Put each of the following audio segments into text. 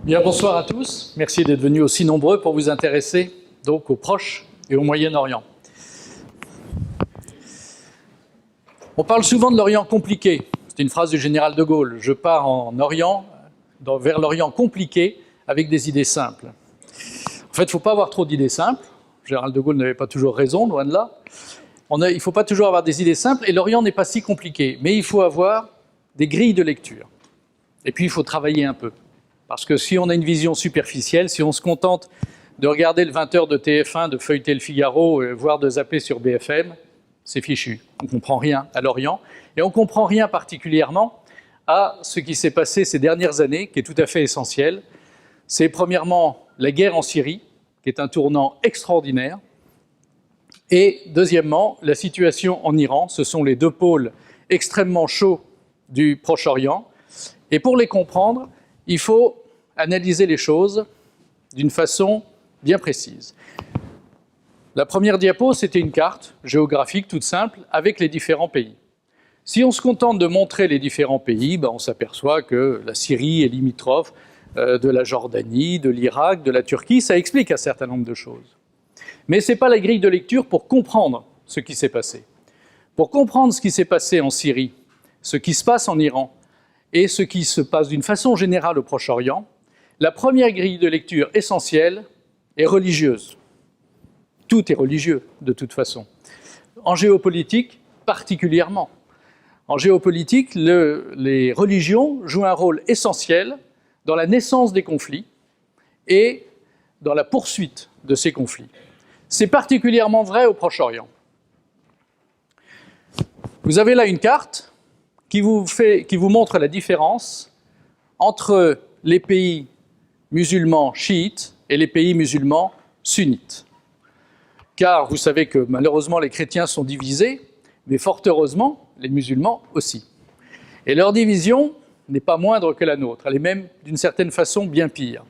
Bien, bonsoir à tous. Merci d'être venus aussi nombreux pour vous intéresser donc au Proche et au Moyen-Orient. On parle souvent de l'Orient compliqué. C'est une phrase du général de Gaulle. Je pars en Orient, vers l'Orient compliqué, avec des idées simples. En fait, il ne faut pas avoir trop d'idées simples. Le général de Gaulle n'avait pas toujours raison, loin de là. Il ne faut pas toujours avoir des idées simples, et l'Orient n'est pas si compliqué. Mais il faut avoir des grilles de lecture. Et puis, il faut travailler un peu. Parce que si on a une vision superficielle, si on se contente de regarder le 20h de TF1, de feuilleter le Figaro, voire de zapper sur BFM, c'est fichu. On ne comprend rien à l'Orient. Et on ne comprend rien particulièrement à ce qui s'est passé ces dernières années, qui est tout à fait essentiel. C'est premièrement la guerre en Syrie, qui est un tournant extraordinaire. Et deuxièmement, la situation en Iran. Ce sont les deux pôles extrêmement chauds du Proche-Orient. Et pour les comprendre, il faut analyser les choses d'une façon bien précise. La première diapo, c'était une carte géographique toute simple avec les différents pays. Si on se contente de montrer les différents pays, on s'aperçoit que la Syrie est limitrophe de la Jordanie, de l'Irak, de la Turquie. Ça explique un certain nombre de choses. Mais ce n'est pas la grille de lecture pour comprendre ce qui s'est passé. Pour comprendre ce qui s'est passé en Syrie, ce qui se passe en Iran, et ce qui se passe d'une façon générale au Proche-Orient, la première grille de lecture essentielle est religieuse. Tout est religieux, de toute façon. En géopolitique, particulièrement. En géopolitique, les religions jouent un rôle essentiel dans la naissance des conflits et dans la poursuite de ces conflits. C'est particulièrement vrai au Proche-Orient. Vous avez là une carte qui vous montre la différence entre les pays musulmans chiites et les pays musulmans sunnites. Car vous savez que malheureusement les chrétiens sont divisés, mais fort heureusement les musulmans aussi. Et leur division n'est pas moindre que la nôtre, elle est même d'une certaine façon bien pire.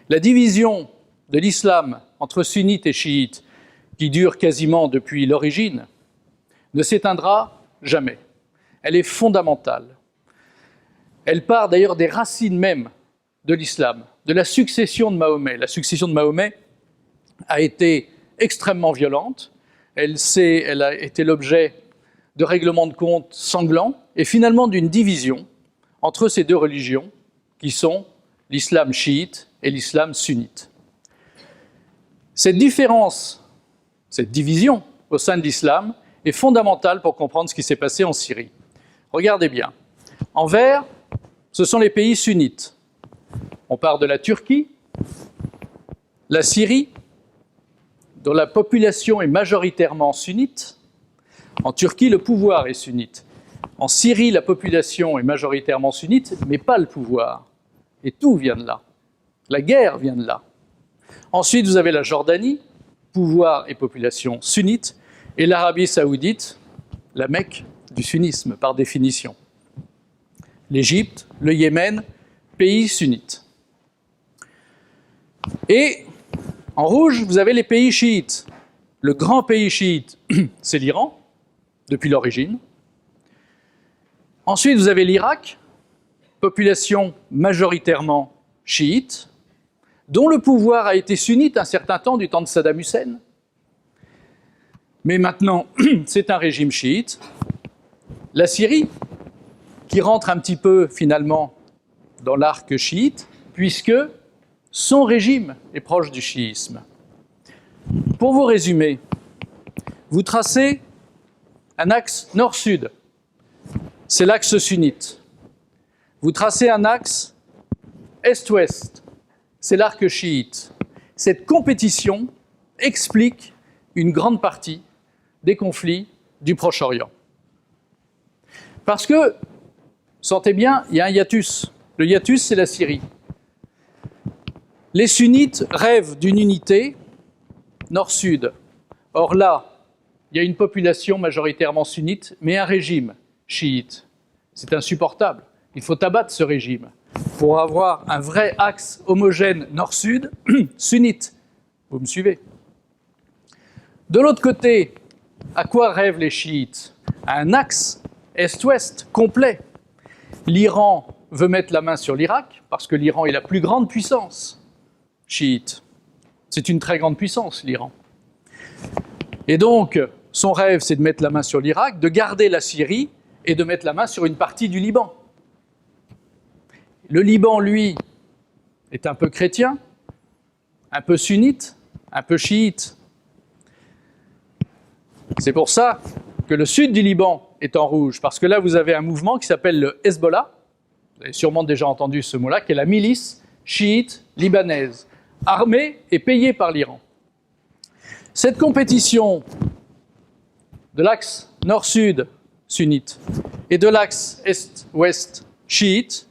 La division de l'islam entre sunnites et chiites, qui dure quasiment depuis l'origine, ne s'éteindra jamais. Elle est fondamentale. Elle part d'ailleurs des racines même de l'islam, de la succession de Mahomet. La succession de Mahomet a été extrêmement violente. Elle a été l'objet de règlements de compte sanglants et finalement d'une division entre ces deux religions qui sont l'islam chiite et l'islam sunnite. Cette différence, cette division au sein de l'islam est fondamentale pour comprendre ce qui s'est passé en Syrie. Regardez bien. En vert, ce sont les pays sunnites. On part de la Turquie, la Syrie, dont la population est majoritairement sunnite. En Turquie, le pouvoir est sunnite. En Syrie, la population est majoritairement sunnite, mais pas le pouvoir. Et tout vient de là. La guerre vient de là. Ensuite, vous avez la Jordanie, pouvoir et population sunnite, et l'Arabie saoudite, la Mecque du sunnisme, par définition. L'Égypte, le Yémen, pays sunnites. Et en rouge, vous avez les pays chiites. Le grand pays chiite, c'est l'Iran, depuis l'origine. Ensuite, vous avez l'Irak, population majoritairement chiite, dont le pouvoir a été sunnite un certain temps, du temps de Saddam Hussein. Mais maintenant, c'est un régime chiite. La Syrie, qui rentre un petit peu, finalement, dans l'arc chiite, puisque son régime est proche du chiisme. Pour vous résumer, vous tracez un axe nord-sud. C'est l'axe sunnite. Vous tracez un axe est-ouest. C'est l'arc chiite. Cette compétition explique une grande partie des conflits du Proche-Orient. Parce que, sentez bien, il y a un hiatus. Le hiatus, c'est la Syrie. Les sunnites rêvent d'une unité nord-sud. Or là, il y a une population majoritairement sunnite, mais un régime chiite. C'est insupportable. Il faut abattre ce régime pour avoir un vrai axe homogène nord-sud, sunnite. Vous me suivez? De l'autre côté, à quoi rêvent les chiites? À un axe est-ouest complet. L'Iran veut mettre la main sur l'Irak, parce que l'Iran est la plus grande puissance chiite. C'est une très grande puissance, l'Iran. Et donc, son rêve, c'est de mettre la main sur l'Irak, de garder la Syrie et de mettre la main sur une partie du Liban. Le Liban, lui, est un peu chrétien, un peu sunnite, un peu chiite. C'est pour ça que le sud du Liban est en rouge, parce que là, vous avez un mouvement qui s'appelle le Hezbollah, vous avez sûrement déjà entendu ce mot-là, qui est la milice chiite libanaise, armée et payée par l'Iran. Cette compétition de l'axe nord-sud sunnite et de l'axe est-ouest chiite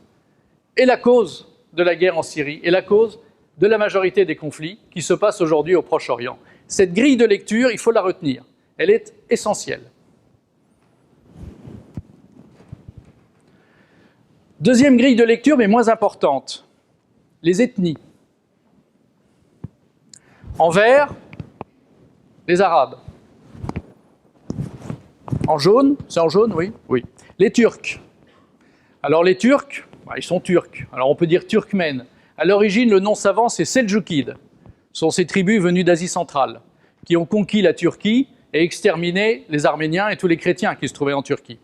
est la cause de la guerre en Syrie et la cause de la majorité des conflits qui se passent aujourd'hui au Proche-Orient. Cette grille de lecture, il faut la retenir. Elle est essentielle. Deuxième grille de lecture, mais moins importante, les ethnies. En vert, les Arabes. En jaune, c'est en jaune, oui? Oui. Les Turcs. Alors les Turcs, ils sont turcs. Alors on peut dire turkmènes. À l'origine, le nom savant, c'est Seldjoukides. Ce sont ces tribus venues d'Asie centrale, qui ont conquis la Turquie et exterminé les Arméniens et tous les chrétiens qui se trouvaient en Turquie.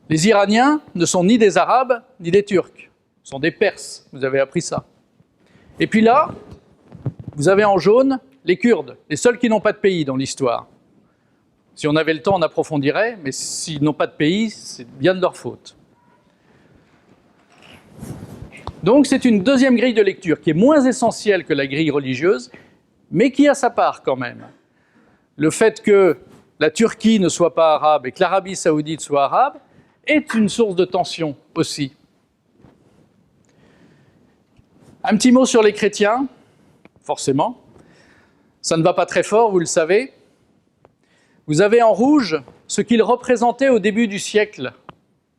Les Iraniens ne sont ni des Arabes, ni des Turcs. Ce sont des Perses, vous avez appris ça. Et puis là, vous avez en jaune les Kurdes, les seuls qui n'ont pas de pays dans l'histoire. Si on avait le temps, on approfondirait, mais s'ils n'ont pas de pays, c'est bien de leur faute. Donc c'est une deuxième grille de lecture qui est moins essentielle que la grille religieuse, mais qui a sa part quand même. Le fait que la Turquie ne soit pas arabe et que l'Arabie saoudite soit arabe est une source de tension aussi. Un petit mot sur les chrétiens, forcément. Ça ne va pas très fort, vous le savez. Vous avez en rouge ce qu'ils représentaient au début du siècle,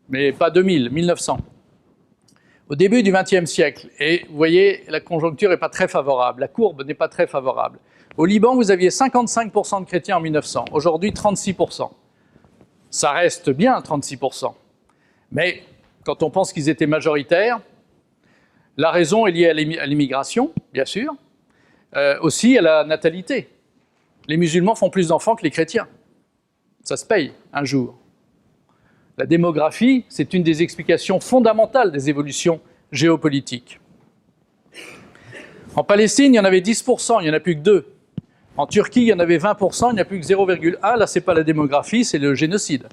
mais pas 2000, 1900. Au début du XXe siècle. Et vous voyez, la conjoncture n'est pas très favorable, la courbe n'est pas très favorable. Au Liban, vous aviez 55% de chrétiens en 1900, aujourd'hui 36%. Ça reste bien, 36%. Mais quand on pense qu'ils étaient majoritaires, la raison est liée à l'immigration, bien sûr, aussi à la natalité. Les musulmans font plus d'enfants que les chrétiens. Ça se paye un jour. La démographie, c'est une des explications fondamentales des évolutions géopolitiques. En Palestine, il y en avait 10%, il n'y en a plus que 2. En Turquie, il y en avait 20%, il n'y a plus que 0,1. Là, ce n'est pas la démographie, c'est le génocide.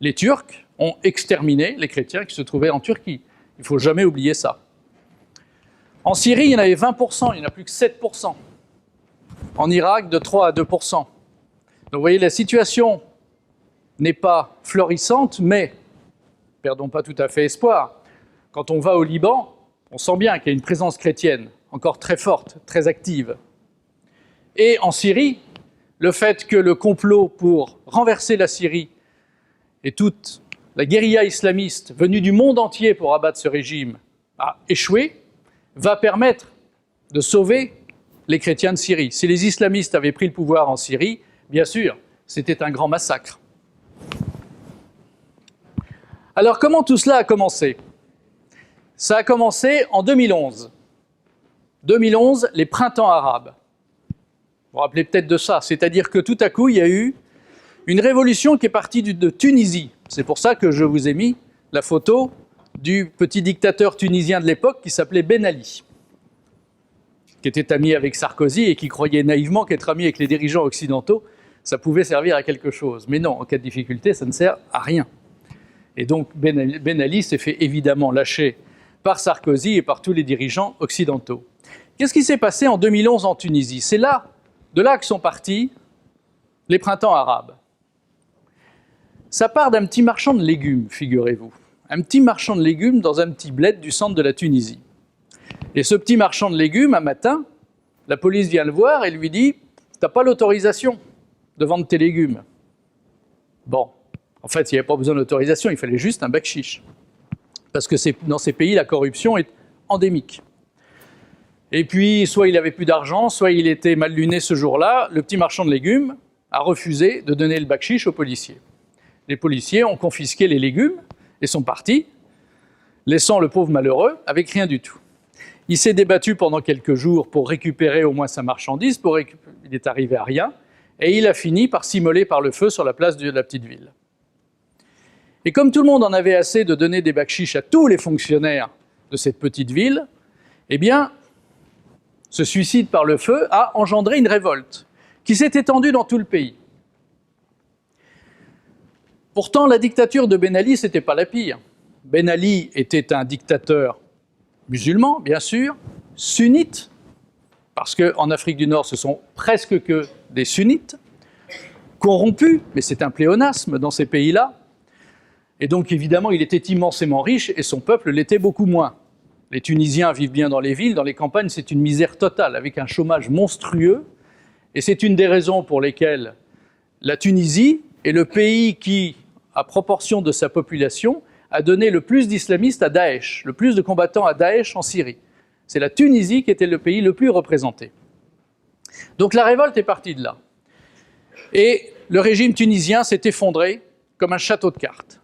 Les Turcs ont exterminé les chrétiens qui se trouvaient en Turquie. Il ne faut jamais oublier ça. En Syrie, il y en avait 20%, il n'y en a plus que 7%. En Irak, de 3 à 2%. Donc vous voyez, la situation n'est pas florissante, mais, perdons pas tout à fait espoir, quand on va au Liban, on sent bien qu'il y a une présence chrétienne encore très forte, très active. Et en Syrie, le fait que le complot pour renverser la Syrie et toute la guérilla islamiste venue du monde entier pour abattre ce régime a échoué, va permettre de sauver les chrétiens de Syrie. Si les islamistes avaient pris le pouvoir en Syrie, bien sûr, c'était un grand massacre. Alors, comment tout cela a commencé? Ça a commencé en 2011. 2011, les printemps arabes. Vous vous rappelez peut-être de ça. C'est-à-dire que tout à coup, il y a eu une révolution qui est partie de Tunisie. C'est pour ça que je vous ai mis la photo du petit dictateur tunisien de l'époque qui s'appelait Ben Ali, qui était ami avec Sarkozy et qui croyait naïvement qu'être ami avec les dirigeants occidentaux, ça pouvait servir à quelque chose. Mais non, en cas de difficulté, ça ne sert à rien. Et donc Ben Ali s'est fait évidemment lâcher par Sarkozy et par tous les dirigeants occidentaux. Qu'est-ce qui s'est passé en 2011 en Tunisie? C'est de là que sont partis les printemps arabes. Ça part d'un petit marchand de légumes, figurez-vous. Un petit marchand de légumes dans un petit bled du centre de la Tunisie. Et ce petit marchand de légumes, un matin, la police vient le voir et lui dit « T'as pas l'autorisation de vendre tes légumes. » Bon, en fait, il n'y avait pas besoin d'autorisation, il fallait juste un bakchiche. Parce que dans ces pays, la corruption est endémique. Et puis, soit il avait plus d'argent, soit il était mal luné ce jour-là, le petit marchand de légumes a refusé de donner le bakchiche aux policiers. Les policiers ont confisqué les légumes et sont partis, laissant le pauvre malheureux avec rien du tout. Il s'est débattu pendant quelques jours pour récupérer au moins sa marchandise, il est arrivé à rien, et il a fini par s'immoler par le feu sur la place de la petite ville. Et comme tout le monde en avait assez de donner des bakchiches à tous les fonctionnaires de cette petite ville, eh bien, ce suicide par le feu a engendré une révolte qui s'est étendue dans tout le pays. Pourtant, la dictature de Ben Ali, ce n'était pas la pire. Ben Ali était un dictateur musulman, bien sûr, sunnite, parce qu'en Afrique du Nord, ce sont presque que des sunnites, corrompus, mais c'est un pléonasme dans ces pays-là. Et donc, évidemment, il était immensément riche et son peuple l'était beaucoup moins. Les Tunisiens vivent bien dans les villes, dans les campagnes, c'est une misère totale, avec un chômage monstrueux. Et c'est une des raisons pour lesquelles la Tunisie est le pays qui, à proportion de sa population, a donné le plus d'islamistes à Daesh, le plus de combattants à Daesh en Syrie. C'est la Tunisie qui était le pays le plus représenté. Donc la révolte est partie de là. Et le régime tunisien s'est effondré comme un château de cartes.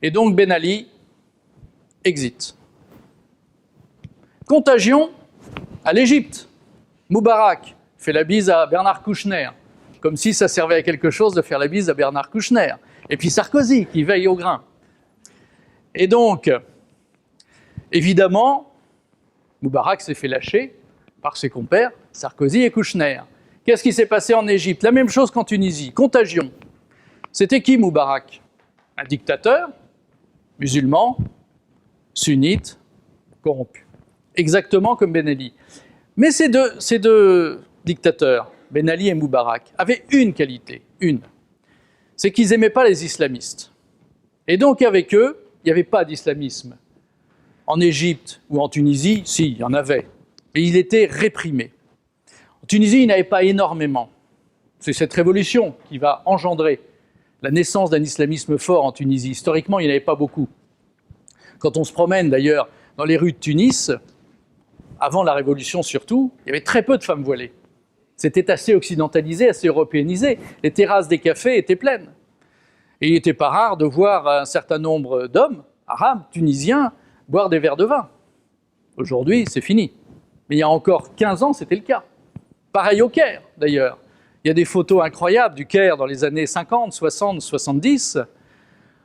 Et donc Ben Ali exit. Contagion à l'Égypte. Moubarak fait la bise à Bernard Kouchner, comme si ça servait à quelque chose de faire la bise à Bernard Kouchner. Et puis Sarkozy qui veille au grain. Et donc, évidemment, Moubarak s'est fait lâcher par ses compères Sarkozy et Kouchner. Qu'est-ce qui s'est passé en Égypte? La même chose qu'en Tunisie, contagion. C'était qui Moubarak? Un dictateur, musulman, sunnite, corrompu. Exactement comme Ben Ali. Mais ces deux dictateurs, Ben Ali et Moubarak, avaient une qualité, c'est qu'ils n'aimaient pas les islamistes. Et donc avec eux, il n'y avait pas d'islamisme. En Égypte ou en Tunisie, si, il y en avait. Et il était réprimé. En Tunisie, il n'y en avait pas énormément. C'est cette révolution qui va engendrer la naissance d'un islamisme fort en Tunisie. Historiquement, il n'y en avait pas beaucoup. Quand on se promène d'ailleurs dans les rues de Tunis, avant la Révolution surtout, il y avait très peu de femmes voilées. C'était assez occidentalisé, assez européanisé. Les terrasses des cafés étaient pleines. Et il n'était pas rare de voir un certain nombre d'hommes, arabes, tunisiens, boire des verres de vin. Aujourd'hui, c'est fini. Mais il y a encore 15 ans, c'était le cas. Pareil au Caire, d'ailleurs. Il y a des photos incroyables du Caire dans les années 50, 60, 70,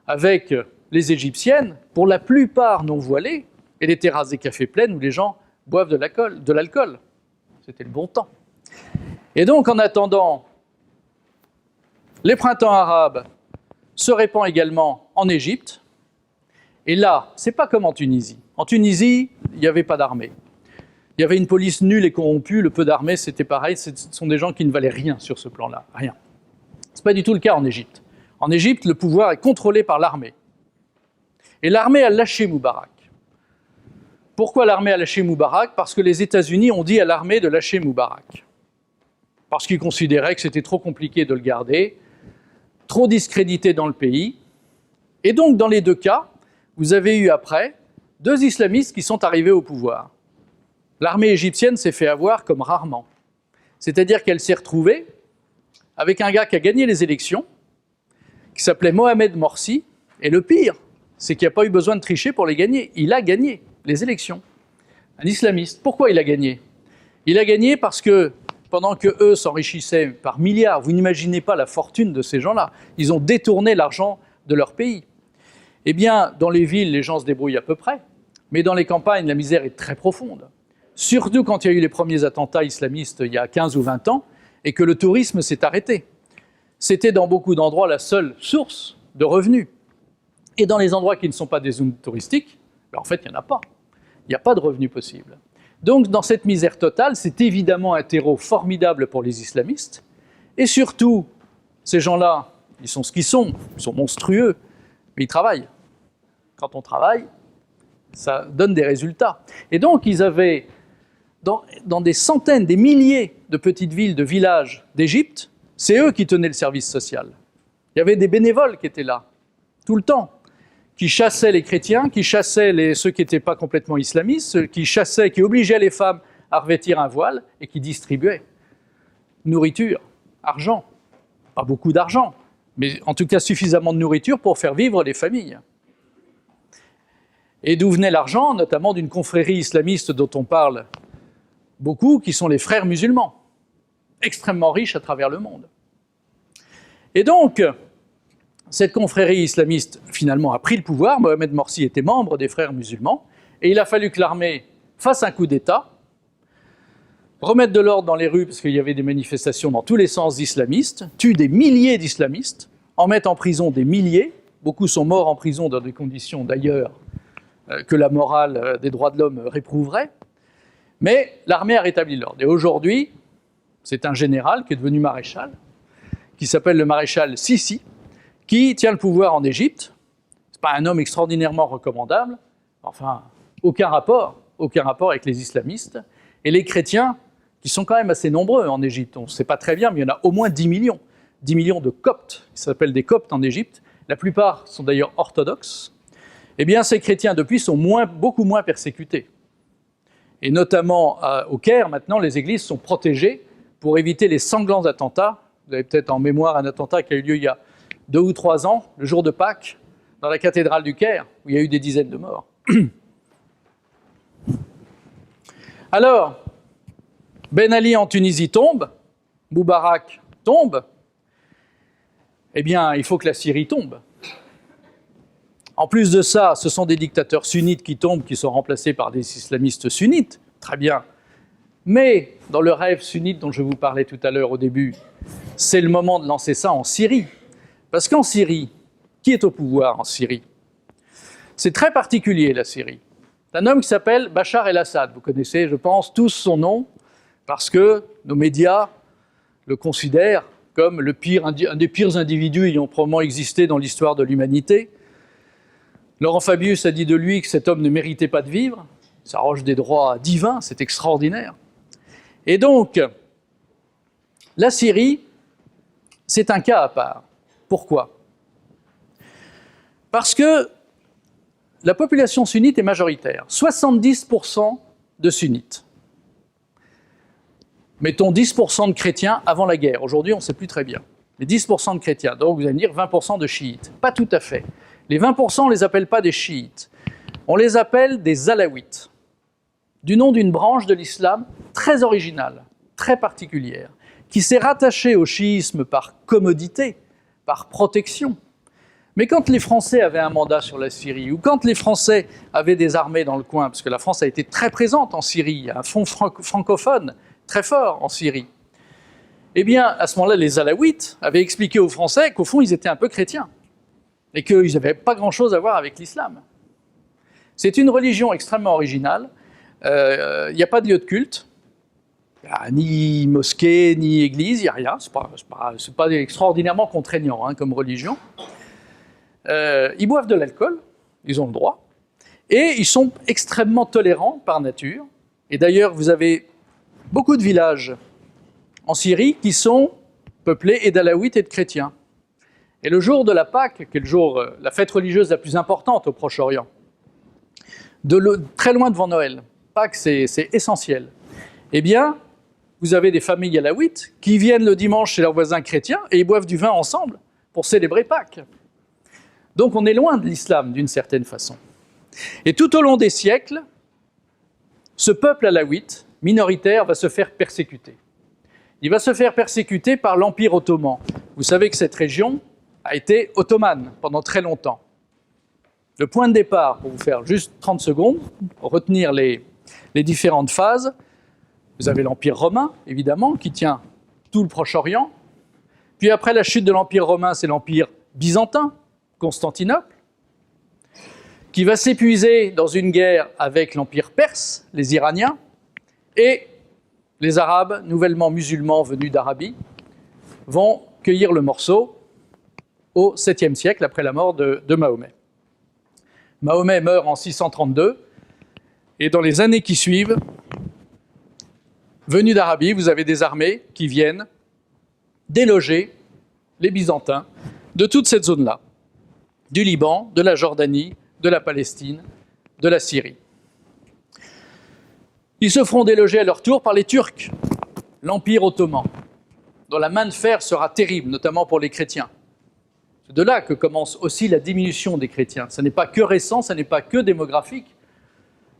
avec les Égyptiennes, pour la plupart non voilées, et les terrasses des cafés pleines où les gens boivent de l'alcool. C'était le bon temps. Et donc, en attendant, les printemps arabes se répandent également en Égypte. Et là, c'est pas comme en Tunisie. En Tunisie, il n'y avait pas d'armée. Il y avait une police nulle et corrompue. Le peu d'armée, c'était pareil. Ce sont des gens qui ne valaient rien sur ce plan-là. Rien. C'est pas du tout le cas en Égypte. En Égypte, le pouvoir est contrôlé par l'armée. Et l'armée a lâché Moubarak. Pourquoi l'armée a lâché Moubarak? Parce que les États-Unis ont dit à l'armée de lâcher Moubarak. Parce qu'ils considéraient que c'était trop compliqué de le garder, trop discrédité dans le pays. Et donc, dans les deux cas, vous avez eu après deux islamistes qui sont arrivés au pouvoir. L'armée égyptienne s'est fait avoir comme rarement. C'est-à-dire qu'elle s'est retrouvée avec un gars qui a gagné les élections, qui s'appelait Mohamed Morsi, et le pire, c'est qu'il n'y a pas eu besoin de tricher pour les gagner. Il a gagné les élections. Un islamiste. Pourquoi il a gagné? Il a gagné parce que pendant qu'eux s'enrichissaient par milliards, vous n'imaginez pas la fortune de ces gens-là. Ils ont détourné l'argent de leur pays. Eh bien, dans les villes, les gens se débrouillent à peu près, mais dans les campagnes, la misère est très profonde. Surtout quand il y a eu les premiers attentats islamistes il y a 15 ou 20 ans, et que le tourisme s'est arrêté. C'était dans beaucoup d'endroits la seule source de revenus. Et dans les endroits qui ne sont pas des zones touristiques, ben en fait, il n'y en a pas. Il n'y a pas de revenus possibles. Donc, dans cette misère totale, c'est évidemment un terreau formidable pour les islamistes. Et surtout, ces gens-là, ils sont ce qu'ils sont monstrueux, mais ils travaillent. Quand on travaille, ça donne des résultats. Et donc, ils avaient, dans des centaines, des milliers de petites villes, de villages d'Égypte, c'est eux qui tenaient le service social. Il y avait des bénévoles qui étaient là, tout le temps, qui chassaient les chrétiens, qui chassaient ceux qui n'étaient pas complètement islamistes, qui obligeaient les femmes à revêtir un voile et qui distribuaient nourriture, argent, pas beaucoup d'argent, mais en tout cas suffisamment de nourriture pour faire vivre les familles. Et d'où venait l'argent, notamment d'une confrérie islamiste dont on parle beaucoup, qui sont les frères musulmans, extrêmement riches à travers le monde. Et donc, cette confrérie islamiste, finalement, a pris le pouvoir. Mohamed Morsi était membre des frères musulmans, et il a fallu que l'armée fasse un coup d'État, remettre de l'ordre dans les rues, parce qu'il y avait des manifestations dans tous les sens d'islamistes, tue des milliers d'islamistes, en mettent en prison des milliers, beaucoup sont morts en prison dans des conditions d'ailleurs que la morale des droits de l'homme réprouverait, mais l'armée a rétabli l'ordre. Et aujourd'hui, c'est un général qui est devenu maréchal, qui s'appelle le maréchal Sisi, qui tient le pouvoir en Égypte. Ce n'est pas un homme extraordinairement recommandable, enfin, aucun rapport avec les islamistes. Et les chrétiens, qui sont quand même assez nombreux en Égypte, on ne sait pas très bien, mais il y en a au moins 10 millions. 10 millions de Coptes, ils s'appellent des Coptes en Égypte. La plupart sont d'ailleurs orthodoxes. Eh bien, ces chrétiens, depuis, sont beaucoup moins persécutés. Et notamment au Caire, maintenant, les églises sont protégées pour éviter les sanglants attentats. Vous avez peut-être en mémoire un attentat qui a eu lieu il y a 2 ou 3 ans, le jour de Pâques, dans la cathédrale du Caire, où il y a eu des dizaines de morts. Alors, Ben Ali en Tunisie tombe, Moubarak tombe, eh bien, il faut que la Syrie tombe. En plus de ça, ce sont des dictateurs sunnites qui tombent, qui sont remplacés par des islamistes sunnites, très bien. Mais dans le rêve sunnite dont je vous parlais tout à l'heure au début, c'est le moment de lancer ça en Syrie. Parce qu'en Syrie, qui est au pouvoir en Syrie? C'est très particulier, la Syrie. C'est un homme qui s'appelle Bachar el-Assad. Vous connaissez, je pense, tous son nom, parce que nos médias le considèrent comme un des pires individus ayant probablement existé dans l'histoire de l'humanité. Laurent Fabius a dit de lui que cet homme ne méritait pas de vivre, il s'arroge des droits divins, c'est extraordinaire. Et donc, la Syrie, c'est un cas à part. Pourquoi? Parce que la population sunnite est majoritaire, 70% de sunnites. Mettons 10% de chrétiens avant la guerre. Aujourd'hui, on ne sait plus très bien. Mais 10% de chrétiens, donc vous allez me dire 20% de chiites. Pas tout à fait. Les 20%, on ne les appelle pas des chiites. On les appelle des alaouites, du nom d'une branche de l'islam très originale, très particulière, qui s'est rattachée au chiisme par commodité, par protection. Mais quand les Français avaient un mandat sur la Syrie, ou quand les Français avaient des armées dans le coin, parce que la France a été très présente en Syrie, il y a un fonds francophone très fort en Syrie, eh bien, à ce moment-là, les Alaouites avaient expliqué aux Français qu'au fond, ils étaient un peu chrétiens, et qu'ils n'avaient pas grand-chose à voir avec l'islam. C'est une religion extrêmement originale, il n'y a pas de lieu de culte, il n'y a ni mosquée, ni église, il n'y a rien, c'est pas extraordinairement contraignant hein, comme religion. Ils boivent de l'alcool, ils ont le droit, et ils sont extrêmement tolérants par nature. Et d'ailleurs, vous avez beaucoup de villages en Syrie qui sont peuplés et d'alaouites et de chrétiens. Et le jour de la Pâque, qui est le jour, la fête religieuse la plus importante au Proche-Orient, très loin devant Noël, Pâques c'est essentiel, eh bien, vous avez des familles alaouites qui viennent le dimanche chez leurs voisins chrétiens et ils boivent du vin ensemble pour célébrer Pâques. Donc on est loin de l'islam d'une certaine façon. Et tout au long des siècles, ce peuple alaouite, minoritaire, va se faire persécuter. Il va se faire persécuter par l'Empire ottoman. Vous savez que cette région a été ottomane pendant très longtemps. Le point de départ, pour vous faire juste 30 secondes, pour retenir les différentes phases, vous avez l'Empire romain, évidemment, qui tient tout le Proche-Orient. Puis après la chute de l'Empire romain, c'est l'Empire byzantin, Constantinople, qui va s'épuiser dans une guerre avec l'Empire perse, les Iraniens, et les Arabes, nouvellement musulmans venus d'Arabie, vont cueillir le morceau au 7e siècle, après la mort de Mahomet. Mahomet meurt en 632, et dans les années qui suivent, venus d'Arabie, vous avez des armées qui viennent déloger les Byzantins de toute cette zone-là, du Liban, de la Jordanie, de la Palestine, de la Syrie. Ils se feront déloger à leur tour par les Turcs, l'Empire ottoman, dont la main de fer sera terrible, notamment pour les chrétiens. de là que commence aussi la diminution des chrétiens. Ce n'est pas que récent, ce n'est pas que démographique.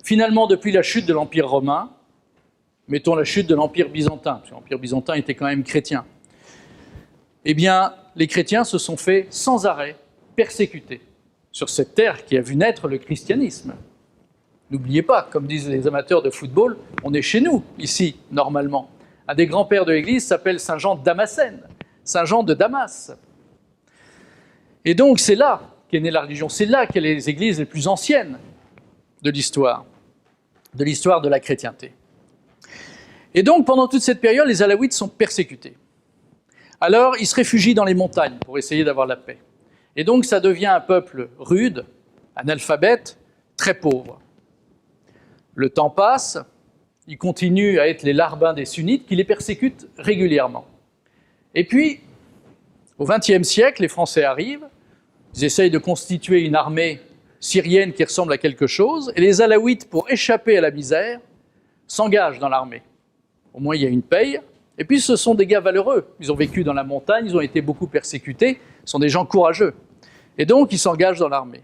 Finalement, depuis la chute de l'Empire romain, mettons la chute de l'Empire byzantin, parce que l'Empire byzantin était quand même chrétien, eh bien, les chrétiens se sont fait sans arrêt persécuter sur cette terre qui a vu naître le christianisme. N'oubliez pas, comme disent les amateurs de football, on est chez nous, ici, normalement. Un des grands-pères de l'Église s'appelle Saint Jean Damascène, Saint Jean de Damas. Et donc, c'est là qu'est née la religion, c'est là qu'est les églises les plus anciennes de l'histoire de la chrétienté. Et donc, pendant toute cette période, les Alaouites sont persécutés. Alors, ils se réfugient dans les montagnes pour essayer d'avoir la paix. Et donc, ça devient un peuple rude, analphabète, très pauvre. Le temps passe, ils continuent à être les larbins des sunnites qui les persécutent régulièrement. Et puis, au XXe siècle, les Français arrivent, ils essayent de constituer une armée syrienne qui ressemble à quelque chose, et les Alaouites, pour échapper à la misère, s'engagent dans l'armée. Au moins, il y a une paye. Et puis, ce sont des gars valeureux. Ils ont vécu dans la montagne, ils ont été beaucoup persécutés, ce sont des gens courageux. Et donc, ils s'engagent dans l'armée.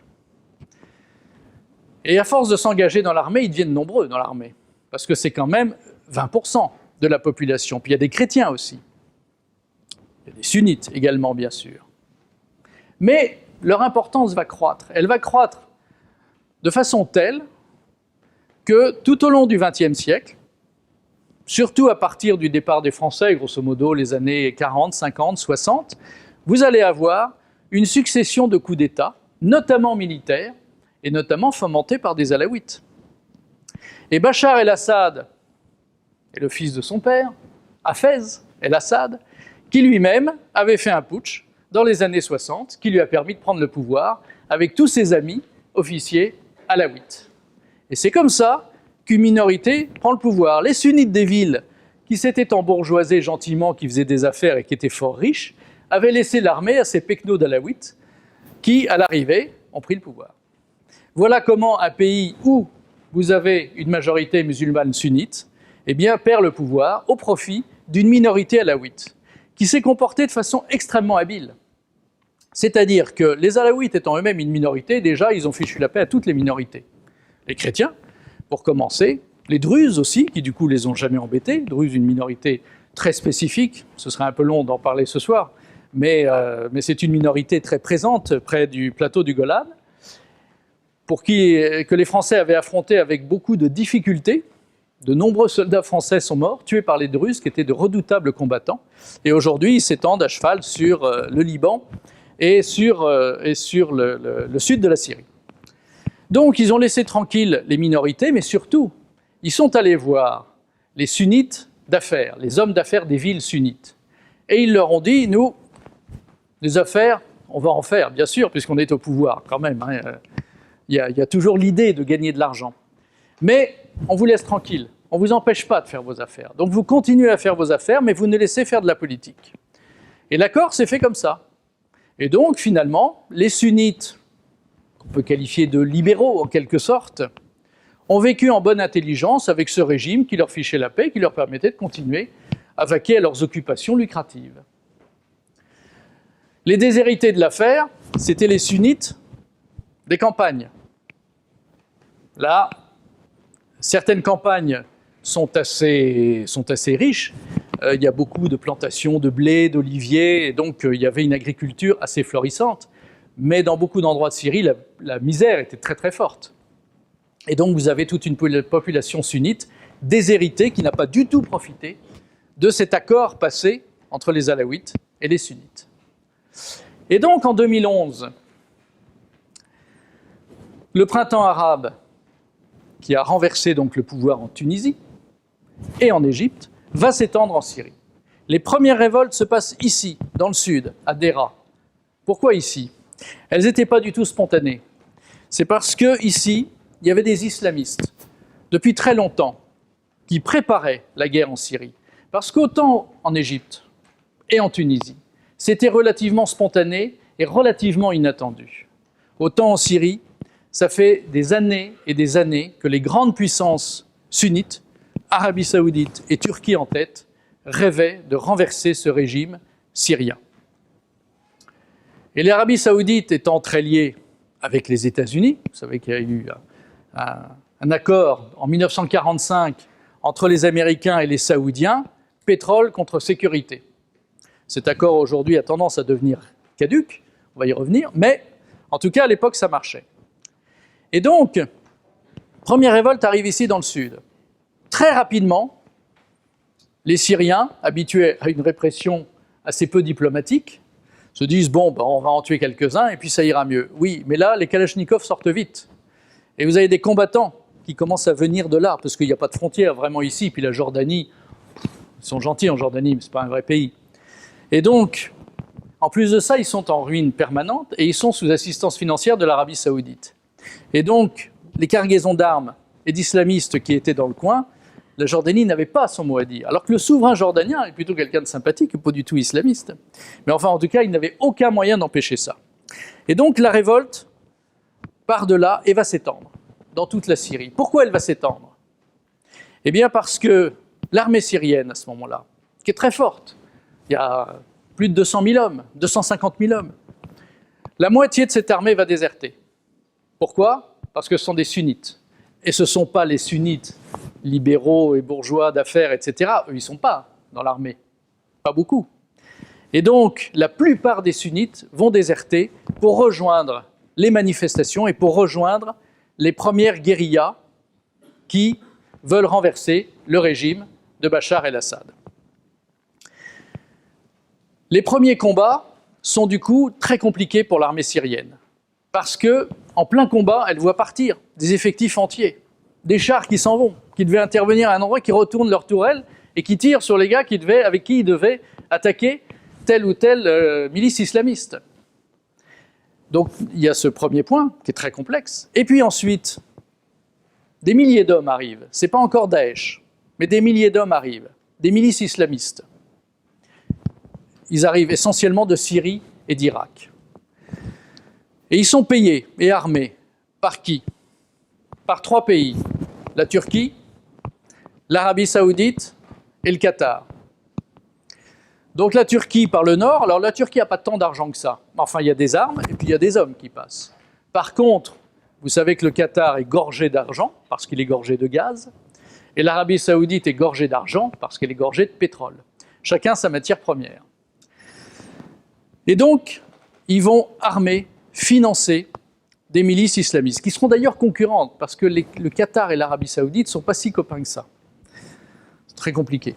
Et à force de s'engager dans l'armée, ils deviennent nombreux dans l'armée, parce que c'est quand même 20% de la population. Puis il y a des chrétiens aussi. Il y a des sunnites également, bien sûr. Mais leur importance va croître. Elle va croître de façon telle que tout au long du XXe siècle, surtout à partir du départ des Français, grosso modo les années 40, 50, 60, vous allez avoir une succession de coups d'État, notamment militaires, et notamment fomentés par des Alaouites. Et Bachar el-Assad est le fils de son père, Hafez el-Assad, qui lui-même avait fait un putsch dans les années 60, qui lui a permis de prendre le pouvoir avec tous ses amis officiers alaouites. Et c'est comme ça qu'une minorité prend le pouvoir. Les sunnites des villes, qui s'étaient embourgeoisés gentiment, qui faisaient des affaires et qui étaient fort riches, avaient laissé l'armée à ces pecnos d'alaouites qui, à l'arrivée, ont pris le pouvoir. Voilà comment un pays où vous avez une majorité musulmane sunnite, eh bien, perd le pouvoir au profit d'une minorité alaouite, qui s'est comportée de façon extrêmement habile. C'est-à-dire que les Alaouites étant eux-mêmes une minorité, déjà, ils ont fichu la paix à toutes les minorités. Les chrétiens, pour commencer, les Druzes aussi, qui du coup les ont jamais embêtés. Druzes, une minorité très spécifique, ce serait un peu long d'en parler ce soir, mais c'est une minorité très présente près du plateau du Golan, que les Français avaient affronté avec beaucoup de difficultés. De nombreux soldats français sont morts, tués par les Druzes, qui étaient de redoutables combattants. Et aujourd'hui, ils s'étendent à cheval sur le Liban et sur le sud de la Syrie. Donc, ils ont laissé tranquilles les minorités, mais surtout, ils sont allés voir les sunnites d'affaires, les hommes d'affaires des villes sunnites. Et ils leur ont dit, nous, les affaires, on va en faire, bien sûr, puisqu'on est au pouvoir, quand même. Il y a toujours l'idée de gagner de l'argent. Mais on vous laisse tranquille, on ne vous empêche pas de faire vos affaires. Donc vous continuez à faire vos affaires, mais vous ne laissez faire de la politique. Et l'accord s'est fait comme ça. Et donc, finalement, les sunnites, qu'on peut qualifier de libéraux en quelque sorte, ont vécu en bonne intelligence avec ce régime qui leur fichait la paix, qui leur permettait de continuer à vaquer à leurs occupations lucratives. Les déshérités de l'affaire, c'était les sunnites des campagnes. Là, certaines campagnes sont assez riches. Il y a beaucoup de plantations de blé, d'oliviers, et donc il y avait une agriculture assez florissante. Mais dans beaucoup d'endroits de Syrie, la misère était très très forte. Et donc vous avez toute une population sunnite déshéritée qui n'a pas du tout profité de cet accord passé entre les Alaouites et les sunnites. Et donc en 2011, le printemps arabe, qui a renversé donc le pouvoir en Tunisie et en Égypte, va s'étendre en Syrie. Les premières révoltes se passent ici, dans le sud, à Dera. Pourquoi ici? Elles n'étaient pas du tout spontanées. C'est parce que ici, il y avait des islamistes, depuis très longtemps, qui préparaient la guerre en Syrie. Parce qu'autant en Égypte et en Tunisie, c'était relativement spontané et relativement inattendu. Autant en Syrie, ça fait des années et des années que les grandes puissances sunnites, Arabie Saoudite et Turquie en tête, rêvaient de renverser ce régime syrien. Et l'Arabie saoudite étant très liée avec les États-Unis, vous savez qu'il y a eu un accord en 1945 entre les Américains et les Saoudiens, pétrole contre sécurité. Cet accord aujourd'hui a tendance à devenir caduc, on va y revenir, mais en tout cas à l'époque ça marchait. Et donc, première révolte arrive ici dans le sud. Très rapidement, les Syriens, habitués à une répression assez peu diplomatique, se disent « bon, ben, on va en tuer quelques-uns et puis ça ira mieux ». Oui, mais là, les Kalachnikovs sortent vite. Et vous avez des combattants qui commencent à venir de là, parce qu'il n'y a pas de frontière vraiment ici, puis la Jordanie, ils sont gentils en Jordanie, mais ce n'est pas un vrai pays. Et donc, en plus de ça, ils sont en ruine permanente et ils sont sous assistance financière de l'Arabie saoudite. Et donc, les cargaisons d'armes et d'islamistes qui étaient dans le coin, la Jordanie n'avait pas son mot à dire. Alors que le souverain jordanien est plutôt quelqu'un de sympathique, pas du tout islamiste. Mais enfin, en tout cas, il n'avait aucun moyen d'empêcher ça. Et donc, la révolte part de là et va s'étendre dans toute la Syrie. Pourquoi elle va s'étendre? Eh bien, parce que l'armée syrienne, à ce moment-là, qui est très forte, il y a plus de 200 000 hommes, 250 000 hommes, la moitié de cette armée va déserter. Pourquoi? Parce que ce sont des sunnites. Et ce ne sont pas les sunnites libéraux et bourgeois d'affaires, etc. Eux, ils ne sont pas dans l'armée. Pas beaucoup. Et donc, la plupart des sunnites vont déserter pour rejoindre les manifestations et pour rejoindre les premières guérillas qui veulent renverser le régime de Bachar el-Assad. Les premiers combats sont du coup très compliqués pour l'armée syrienne. Parce que, en plein combat, elle voit partir des effectifs entiers, des chars qui s'en vont, qui devaient intervenir à un endroit, qui retournent leur tourelle et qui tirent sur les gars avec qui ils devaient attaquer telle ou telle milice islamiste. Donc il y a ce premier point qui est très complexe. Et puis ensuite, des milliers d'hommes arrivent. Ce n'est pas encore Daesh, mais des milliers d'hommes arrivent, des milices islamistes. Ils arrivent essentiellement de Syrie et d'Irak. Et ils sont payés et armés par qui? Par 3 pays, la Turquie, l'Arabie saoudite et le Qatar. Donc la Turquie par le nord, alors la Turquie n'a pas tant d'argent que ça. Enfin, il y a des armes et puis il y a des hommes qui passent. Par contre, vous savez que le Qatar est gorgé d'argent parce qu'il est gorgé de gaz, et l'Arabie saoudite est gorgée d'argent parce qu'elle est gorgée de pétrole. Chacun sa matière première. Et donc, ils vont armer, financer des milices islamistes, qui seront d'ailleurs concurrentes, parce que le Qatar et l'Arabie saoudite ne sont pas si copains que ça. C'est très compliqué.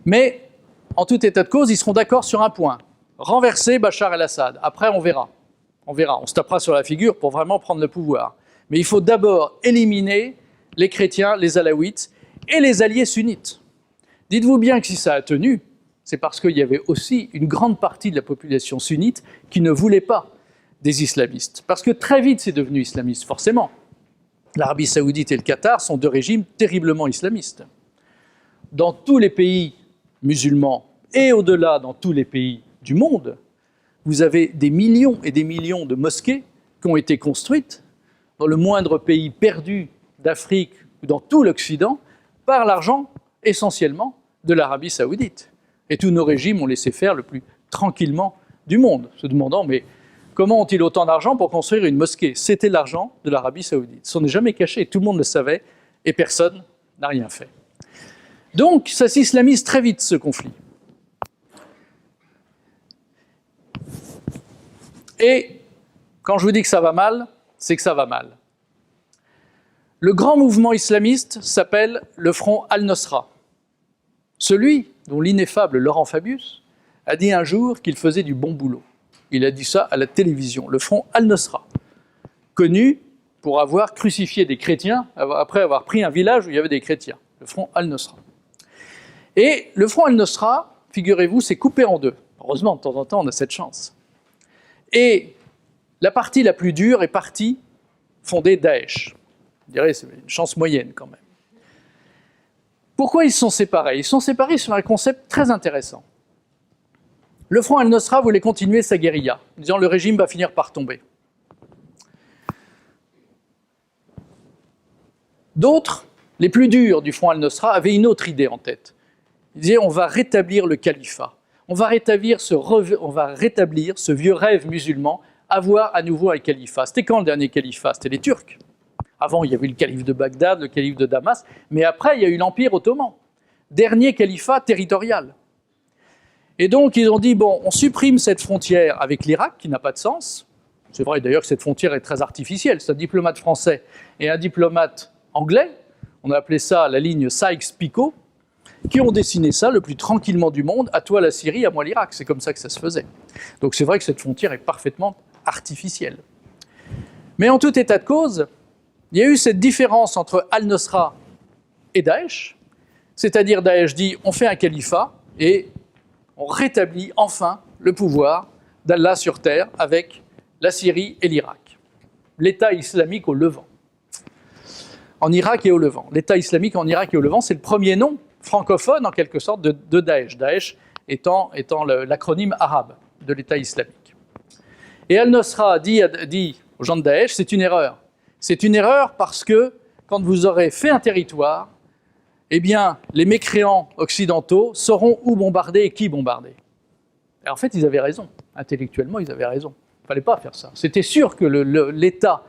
Mais, en tout état de cause, ils seront d'accord sur un point. Renverser Bachar el-Assad. Après, on verra. On verra. On se tapera sur la figure pour vraiment prendre le pouvoir. Mais il faut d'abord éliminer les chrétiens, les alaouites et les alliés sunnites. Dites-vous bien que si ça a tenu, c'est parce qu'il y avait aussi une grande partie de la population sunnite qui ne voulait pas des islamistes. Parce que très vite, c'est devenu islamiste, forcément. L'Arabie saoudite et le Qatar sont 2 régimes terriblement islamistes. Dans tous les pays musulmans, et au-delà dans tous les pays du monde, vous avez des millions et des millions de mosquées qui ont été construites dans le moindre pays perdu d'Afrique ou dans tout l'Occident par l'argent essentiellement de l'Arabie saoudite. Et tous nos régimes ont laissé faire le plus tranquillement du monde, se demandant mais comment ont-ils autant d'argent pour construire une mosquée? C'était l'argent de l'Arabie saoudite. Ça n'est jamais caché, tout le monde le savait et personne n'a rien fait. Donc ça s'islamise très vite ce conflit. Et quand je vous dis que ça va mal, c'est que ça va mal. Le grand mouvement islamiste s'appelle le Front Al-Nosra. Celui dont l'ineffable Laurent Fabius a dit un jour qu'il faisait du bon boulot. Il a dit ça à la télévision, le Front Al-Nosra, connu pour avoir crucifié des chrétiens après avoir pris un village où il y avait des chrétiens, le Front Al-Nosra. Et le Front Al-Nosra, figurez-vous, s'est coupé en 2. Heureusement, de temps en temps, on a cette chance. Et la partie la plus dure est partie fonder Daesh. Je dirais c'est une chance moyenne quand même. Pourquoi ils se sont séparés? Ils se sont séparés sur un concept très intéressant. Le Front Al-Nosra voulait continuer sa guérilla, disant le régime va finir par tomber. D'autres, les plus durs du Front Al-Nosra, avaient une autre idée en tête. Ils disaient on va rétablir le califat. on va rétablir ce vieux rêve musulman, avoir à nouveau un califat. C'était quand le dernier califat? C'était les Turcs. Avant, il y avait le calife de Bagdad, le calife de Damas, mais après, il y a eu l'Empire ottoman. Dernier califat territorial. Et donc, ils ont dit, bon, on supprime cette frontière avec l'Irak, qui n'a pas de sens. C'est vrai d'ailleurs que cette frontière est très artificielle. C'est un diplomate français et un diplomate anglais, on a appelé ça la ligne Sykes-Picot, qui ont dessiné ça le plus tranquillement du monde, à toi la Syrie, à moi l'Irak. C'est comme ça que ça se faisait. Donc c'est vrai que cette frontière est parfaitement artificielle. Mais en tout état de cause, il y a eu cette différence entre Al-Nosra et Daesh, c'est-à-dire Daesh dit on fait un califat et on rétablit enfin le pouvoir d'Allah sur terre avec la Syrie et l'Irak. L'État islamique au Levant. En Irak et au Levant. L'État islamique en Irak et au Levant, c'est le premier nom francophone en quelque sorte de Daesh. Daesh étant l'acronyme arabe de l'État islamique. Et Al-Nosra dit aux gens de Daesh, c'est une erreur. C'est une erreur parce que quand vous aurez fait un territoire, eh bien, les mécréants occidentaux sauront où bombarder et qui bombarder. Et en fait, ils avaient raison. Intellectuellement, ils avaient raison. Il ne fallait pas faire ça. C'était sûr que l'État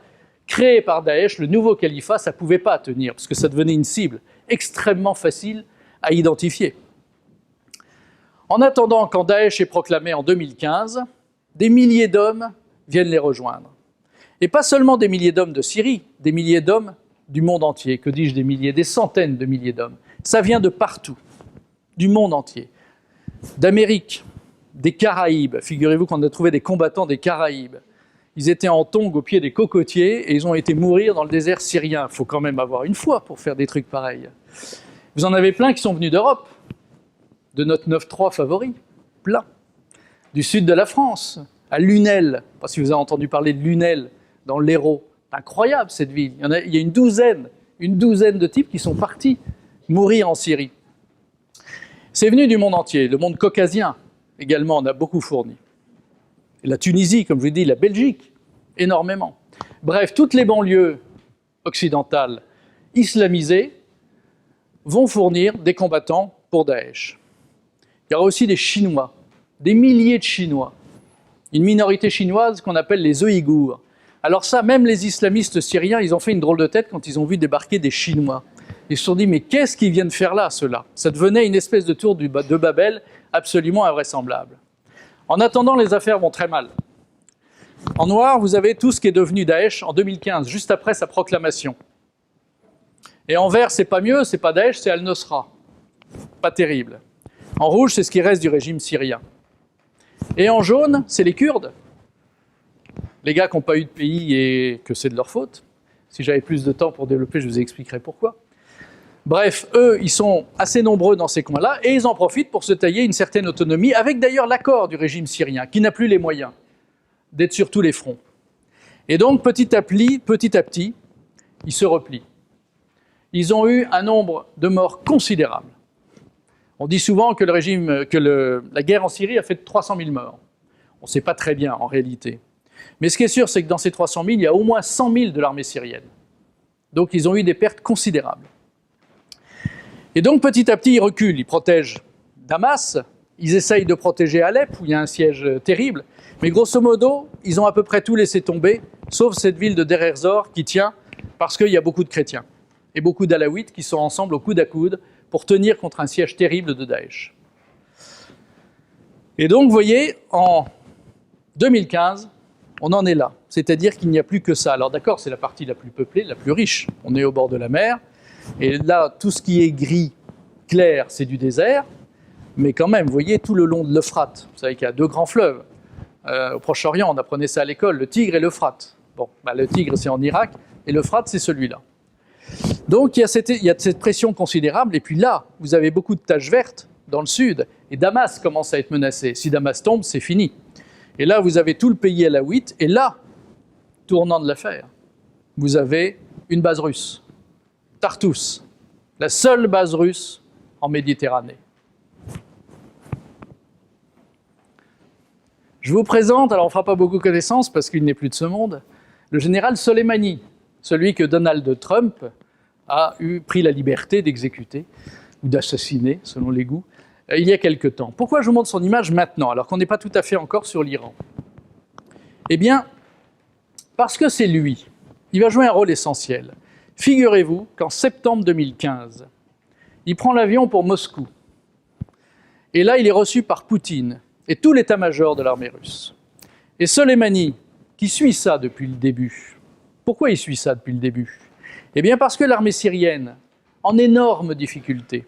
créé par Daesh, le nouveau califat, ça ne pouvait pas tenir, parce que ça devenait une cible extrêmement facile à identifier. En attendant, quand Daesh est proclamé en 2015, des milliers d'hommes viennent les rejoindre. Et pas seulement des milliers d'hommes de Syrie, des milliers d'hommes du monde entier. Que dis-je des milliers? Des centaines de milliers d'hommes. Ça vient de partout, du monde entier. D'Amérique, des Caraïbes. Figurez-vous qu'on a trouvé des combattants des Caraïbes. Ils étaient en tongs au pied des cocotiers et ils ont été mourir dans le désert syrien. Il faut quand même avoir une foi pour faire des trucs pareils. Vous en avez plein qui sont venus d'Europe, de notre 9-3 favori, plein. Du sud de la France, à Lunel. Je ne sais pas si vous avez entendu parler de Lunel, dans l'Hérault. Incroyable cette ville. Il y a une douzaine de types qui sont partis mourir en Syrie. C'est venu du monde entier, le monde caucasien également en a beaucoup fourni. Et la Tunisie, comme je vous l'ai dit, la Belgique, énormément. Bref, toutes les banlieues occidentales islamisées vont fournir des combattants pour Daesh. Il y aura aussi des Chinois, des milliers de Chinois. Une minorité chinoise qu'on appelle les Ouïghours. Alors ça, même les islamistes syriens, ils ont fait une drôle de tête quand ils ont vu débarquer des Chinois. Ils se sont dit, mais qu'est-ce qu'ils viennent faire là, ceux-là? Ça devenait une espèce de tour de Babel absolument invraisemblable. En attendant, les affaires vont très mal. En noir, vous avez tout ce qui est devenu Daesh en 2015, juste après sa proclamation. Et en vert, c'est pas mieux, c'est pas Daesh, c'est Al-Nosra. Pas terrible. En rouge, c'est ce qui reste du régime syrien. Et en jaune, c'est les Kurdes. Les gars qui n'ont pas eu de pays et que c'est de leur faute. Si j'avais plus de temps pour développer, je vous expliquerai pourquoi. Bref, eux, ils sont assez nombreux dans ces coins-là et ils en profitent pour se tailler une certaine autonomie, avec d'ailleurs l'accord du régime syrien, qui n'a plus les moyens d'être sur tous les fronts. Et donc, petit à petit, ils se replient. Ils ont eu un nombre de morts considérable. On dit souvent que la guerre en Syrie a fait 300 000 morts. On ne sait pas très bien en réalité. Mais ce qui est sûr, c'est que dans ces 300 000, il y a au moins 100 000 de l'armée syrienne. Donc ils ont eu des pertes considérables. Et donc petit à petit, ils reculent, ils protègent Damas, ils essayent de protéger Alep, où il y a un siège terrible, mais grosso modo, ils ont à peu près tout laissé tomber, sauf cette ville de Deir ez-Zor qui tient, parce qu'il y a beaucoup de chrétiens, et beaucoup d'alaouites qui sont ensemble au coude à coude pour tenir contre un siège terrible de Daesh. Et donc, vous voyez, en 2015, on en est là. C'est-à-dire qu'il n'y a plus que ça. Alors d'accord, c'est la partie la plus peuplée, la plus riche. On est au bord de la mer. Et là, tout ce qui est gris, clair, c'est du désert. Mais quand même, vous voyez, tout le long de l'Euphrate, vous savez qu'il y a deux grands fleuves. Au Proche-Orient, on apprenait ça à l'école, le Tigre et l'Euphrate. Bon, le Tigre, c'est en Irak, et l'Euphrate, c'est celui-là. Donc, il y a cette pression considérable. Et puis là, vous avez beaucoup de taches vertes dans le sud. Et Damas commence à être menacé. Si Damas tombe, c'est fini. Et là, vous avez tout le pays alaouite. Et là, tournant de l'affaire, vous avez une base russe. Tartous, la seule base russe en Méditerranée. Je vous présente, alors on ne fera pas beaucoup connaissance parce qu'il n'est plus de ce monde, le général Soleimani, celui que Donald Trump a pris la liberté d'exécuter ou d'assassiner, selon les goûts, il y a quelque temps. Pourquoi je vous montre son image maintenant, alors qu'on n'est pas tout à fait encore sur l'Iran? Eh bien, parce que c'est lui. Il va jouer un rôle essentiel. Figurez-vous qu'en septembre 2015, il prend l'avion pour Moscou. Et là, il est reçu par Poutine et tout l'état-major de l'armée russe. Et Soleimani, qui suit ça depuis le début. Pourquoi il suit ça depuis le début? Eh bien parce que l'armée syrienne, en énorme difficulté,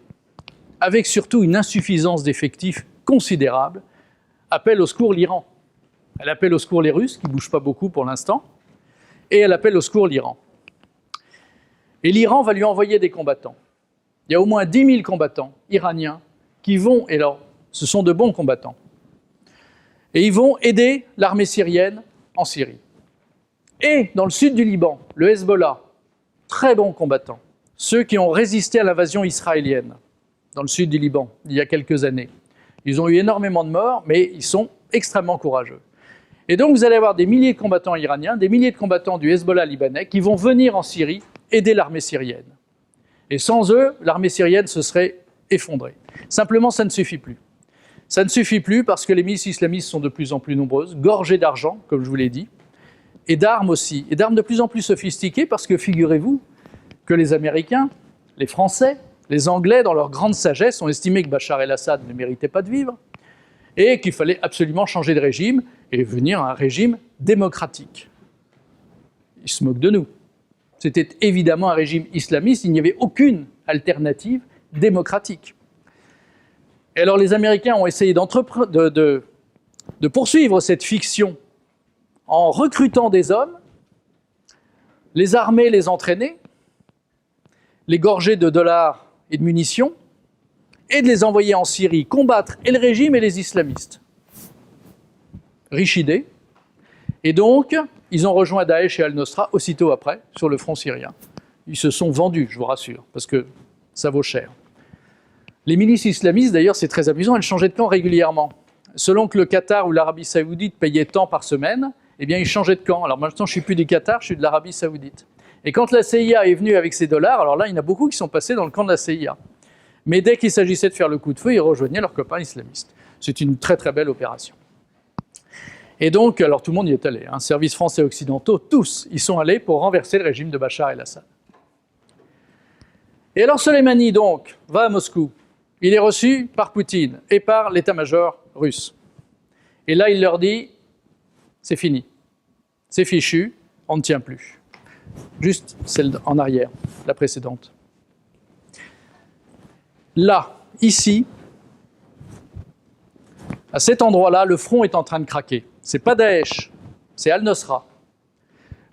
avec surtout une insuffisance d'effectifs considérable, appelle au secours l'Iran. Elle appelle au secours les Russes, qui ne bougent pas beaucoup pour l'instant, et elle appelle au secours l'Iran. Et l'Iran va lui envoyer des combattants. Il y a au moins 10 000 combattants iraniens qui vont, et alors, ce sont de bons combattants, et ils vont aider l'armée syrienne en Syrie. Et dans le sud du Liban, le Hezbollah, très bons combattants, ceux qui ont résisté à l'invasion israélienne dans le sud du Liban, il y a quelques années. Ils ont eu énormément de morts, mais ils sont extrêmement courageux. Et donc vous allez avoir des milliers de combattants iraniens, des milliers de combattants du Hezbollah libanais qui vont venir en Syrie aider l'armée syrienne. Et sans eux, l'armée syrienne se serait effondrée. Simplement, ça ne suffit plus. Ça ne suffit plus parce que les milices islamistes sont de plus en plus nombreuses, gorgées d'argent, comme je vous l'ai dit, et d'armes aussi, et d'armes de plus en plus sophistiquées, parce que figurez-vous que les Américains, les Français, les Anglais, dans leur grande sagesse, ont estimé que Bachar el-Assad ne méritait pas de vivre, et qu'il fallait absolument changer de régime, et venir à un régime démocratique. Ils se moquent de nous. C'était évidemment un régime islamiste, il n'y avait aucune alternative démocratique. Et alors les Américains ont essayé de poursuivre cette fiction en recrutant des hommes, les armer, les entraîner, les gorger de dollars et de munitions, et de les envoyer en Syrie combattre et le régime et les islamistes. Riche idée. Et donc, ils ont rejoint Daesh et Al-Nosra aussitôt après, sur le front syrien. Ils se sont vendus, je vous rassure, parce que ça vaut cher. Les milices islamistes, d'ailleurs, c'est très amusant, elles changeaient de camp régulièrement. Selon que le Qatar ou l'Arabie Saoudite payaient tant par semaine, eh bien, ils changeaient de camp. Alors maintenant, je ne suis plus du Qatar, je suis de l'Arabie Saoudite. Et quand la CIA est venue avec ses dollars, alors là, il y en a beaucoup qui sont passés dans le camp de la CIA. Mais dès qu'il s'agissait de faire le coup de feu, ils rejoignaient leurs copains islamistes. C'est une très très belle opération. Et donc, alors tout le monde y est allé, hein, services français occidentaux, tous y sont allés pour renverser le régime de Bachar el-Assad. Et alors Soleimani, donc, va à Moscou. Il est reçu par Poutine et par l'état-major russe. Et là, il leur dit, c'est fini, c'est fichu, on ne tient plus. Juste celle en arrière, la précédente. Là, ici, à cet endroit-là, le front est en train de craquer. C'est pas Daesh, c'est Al-Nosra.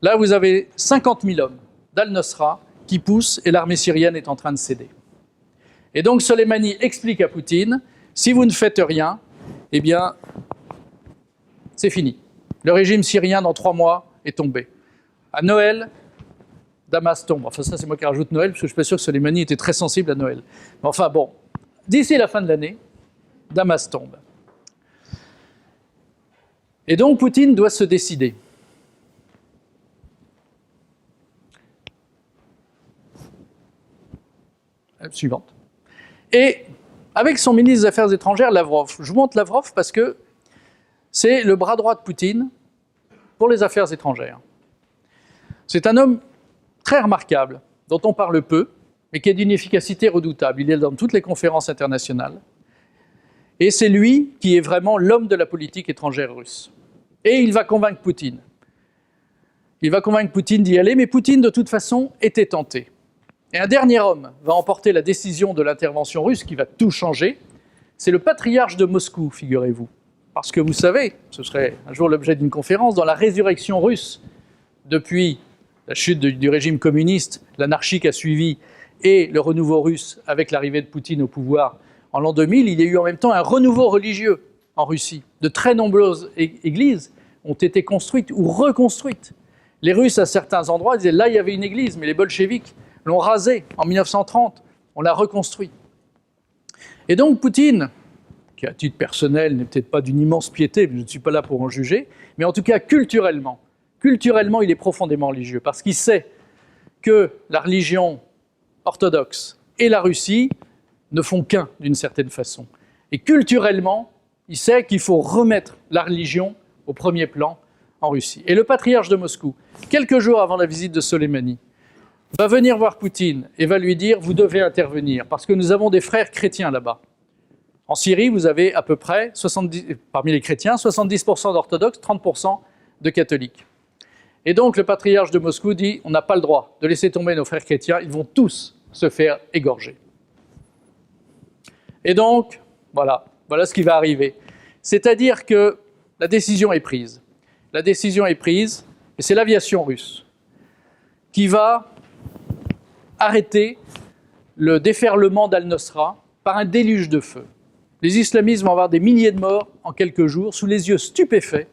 Là, vous avez 50 000 hommes d'Al-Nosra qui poussent et l'armée syrienne est en train de céder. Et donc Soleimani explique à Poutine, si vous ne faites rien, eh bien, c'est fini. Le régime syrien, dans 3 mois, est tombé. À Noël, Damas tombe. Enfin, ça, c'est moi qui rajoute Noël, parce que je suis pas sûr que Soleimani était très sensible à Noël. Mais enfin, bon, d'ici la fin de l'année, Damas tombe. Et donc, Poutine doit se décider. Suivante. Et avec son ministre des Affaires étrangères, Lavrov. Je vous montre Lavrov parce que c'est le bras droit de Poutine pour les affaires étrangères. C'est un homme très remarquable, dont on parle peu, mais qui est d'une efficacité redoutable. Il est dans toutes les conférences internationales. Et c'est lui qui est vraiment l'homme de la politique étrangère russe. Et il va convaincre Poutine. Il va convaincre Poutine d'y aller, mais Poutine, de toute façon, était tenté. Et un dernier homme va emporter la décision de l'intervention russe qui va tout changer. C'est le patriarche de Moscou, figurez-vous. Parce que vous savez, ce serait un jour l'objet d'une conférence, dans la résurrection russe, depuis la chute du régime communiste, l'anarchie qui a suivi, et le renouveau russe avec l'arrivée de Poutine au pouvoir en l'an 2000, il y a eu en même temps un renouveau religieux en Russie. De très nombreuses églises ont été construites ou reconstruites. Les Russes, à certains endroits, disaient là, il y avait une église, mais les bolcheviks l'ont rasée en 1930, on l'a reconstruit. Et donc Poutine, qui à titre personnel n'est peut-être pas d'une immense piété, je ne suis pas là pour en juger, mais en tout cas culturellement, il est profondément religieux, parce qu'il sait que la religion orthodoxe et la Russie ne font qu'un d'une certaine façon. Et culturellement, il sait qu'il faut remettre la religion au premier plan en Russie. Et le patriarche de Moscou, quelques jours avant la visite de Soleimani, va venir voir Poutine et va lui dire « Vous devez intervenir, parce que nous avons des frères chrétiens là-bas. » En Syrie, vous avez à peu près, parmi les chrétiens, 70% d'orthodoxes, 30% de catholiques. Et donc le patriarche de Moscou dit « On n'a pas le droit de laisser tomber nos frères chrétiens, ils vont tous se faire égorger. » Et donc, voilà ce qui va arriver. C'est-à-dire que la décision est prise. La décision est prise, et c'est l'aviation russe qui va arrêter le déferlement d'Al-Nosra par un déluge de feu. Les islamistes vont avoir des milliers de morts en quelques jours, sous les yeux stupéfaits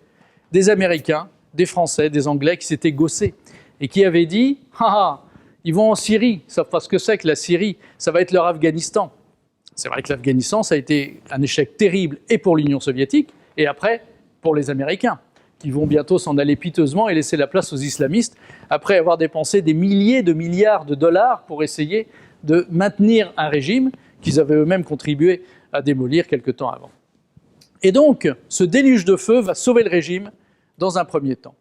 des Américains, des Français, des Anglais qui s'étaient gaussés et qui avaient dit « Ah, ils vont en Syrie, ils savent pas ce que c'est que la Syrie, ça va être leur Afghanistan. » C'est vrai que l'Afghanistan, ça a été un échec terrible et pour l'Union soviétique et après pour les Américains, qui vont bientôt s'en aller piteusement et laisser la place aux islamistes après avoir dépensé des milliers de milliards de dollars pour essayer de maintenir un régime qu'ils avaient eux-mêmes contribué à démolir quelque temps avant. Et donc, ce déluge de feu va sauver le régime dans un premier temps.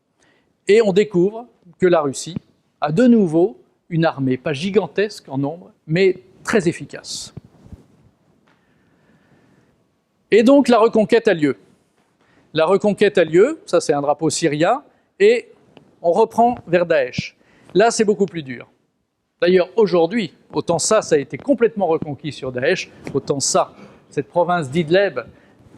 Et on découvre que la Russie a de nouveau une armée, pas gigantesque en nombre, mais très efficace. Et donc, la reconquête a lieu. La reconquête a lieu, ça c'est un drapeau syrien, et on reprend vers Daesh. Là, c'est beaucoup plus dur. D'ailleurs, aujourd'hui, autant ça a été complètement reconquis sur Daesh, autant ça, cette province d'Idleb,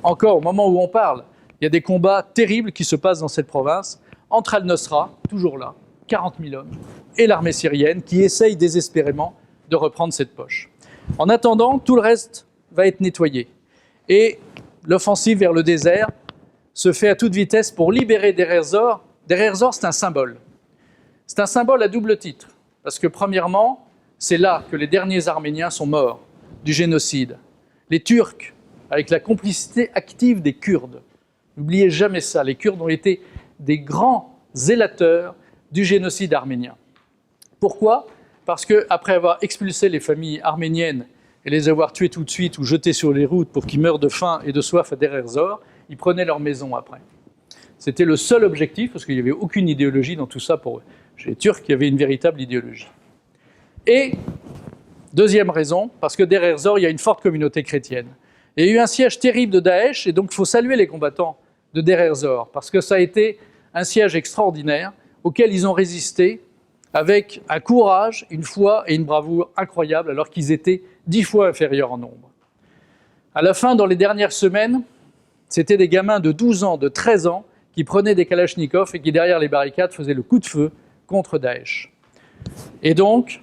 encore au moment où on parle, il y a des combats terribles qui se passent dans cette province, entre Al-Nosra, toujours là, 40 000 hommes, et l'armée syrienne qui essaye désespérément de reprendre cette poche. En attendant, tout le reste va être nettoyé. Et l'offensive vers le désert se fait à toute vitesse pour libérer Deir ez-Zor. Deir ez-Zor, c'est un symbole. C'est un symbole à double titre. Parce que, premièrement, c'est là que les derniers Arméniens sont morts du génocide. Les Turcs, avec la complicité active des Kurdes. N'oubliez jamais ça, les Kurdes ont été des grands zélateurs du génocide arménien. Pourquoi ? Parce qu'après avoir expulsé les familles arméniennes et les avoir tuées tout de suite ou jetées sur les routes pour qu'ils meurent de faim et de soif à Deir ez-Zor, ils prenaient leur maison après. C'était le seul objectif, parce qu'il n'y avait aucune idéologie dans tout ça pour eux. Chez les Turcs, il y avait une véritable idéologie. Et, deuxième raison, parce que Deir ez-Zor, il y a une forte communauté chrétienne. Il y a eu un siège terrible de Daesh, et donc il faut saluer les combattants de Deir ez-Zor, parce que ça a été un siège extraordinaire, auquel ils ont résisté avec un courage, une foi et une bravoure incroyables, alors qu'ils étaient 10 fois inférieurs en nombre. À la fin, dans les dernières semaines, c'était des gamins de 12 ans, de 13 ans, qui prenaient des kalachnikovs et qui, derrière les barricades, faisaient le coup de feu contre Daesh. Et donc,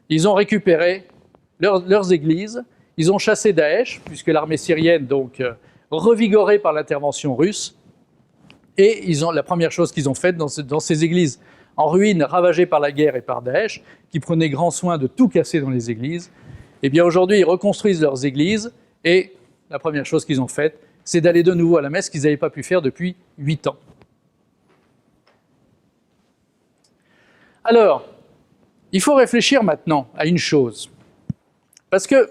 ils ont récupéré leurs églises, ils ont chassé Daesh, puisque l'armée syrienne, donc, revigorée par l'intervention russe, et la première chose qu'ils ont faite dans ces églises en ruine, ravagées par la guerre et par Daesh, qui prenaient grand soin de tout casser dans les églises, eh bien aujourd'hui, ils reconstruisent leurs églises, et la première chose qu'ils ont faite, c'est d'aller de nouveau à la messe qu'ils n'avaient pas pu faire depuis 8 ans. Alors, il faut réfléchir maintenant à une chose. Parce que,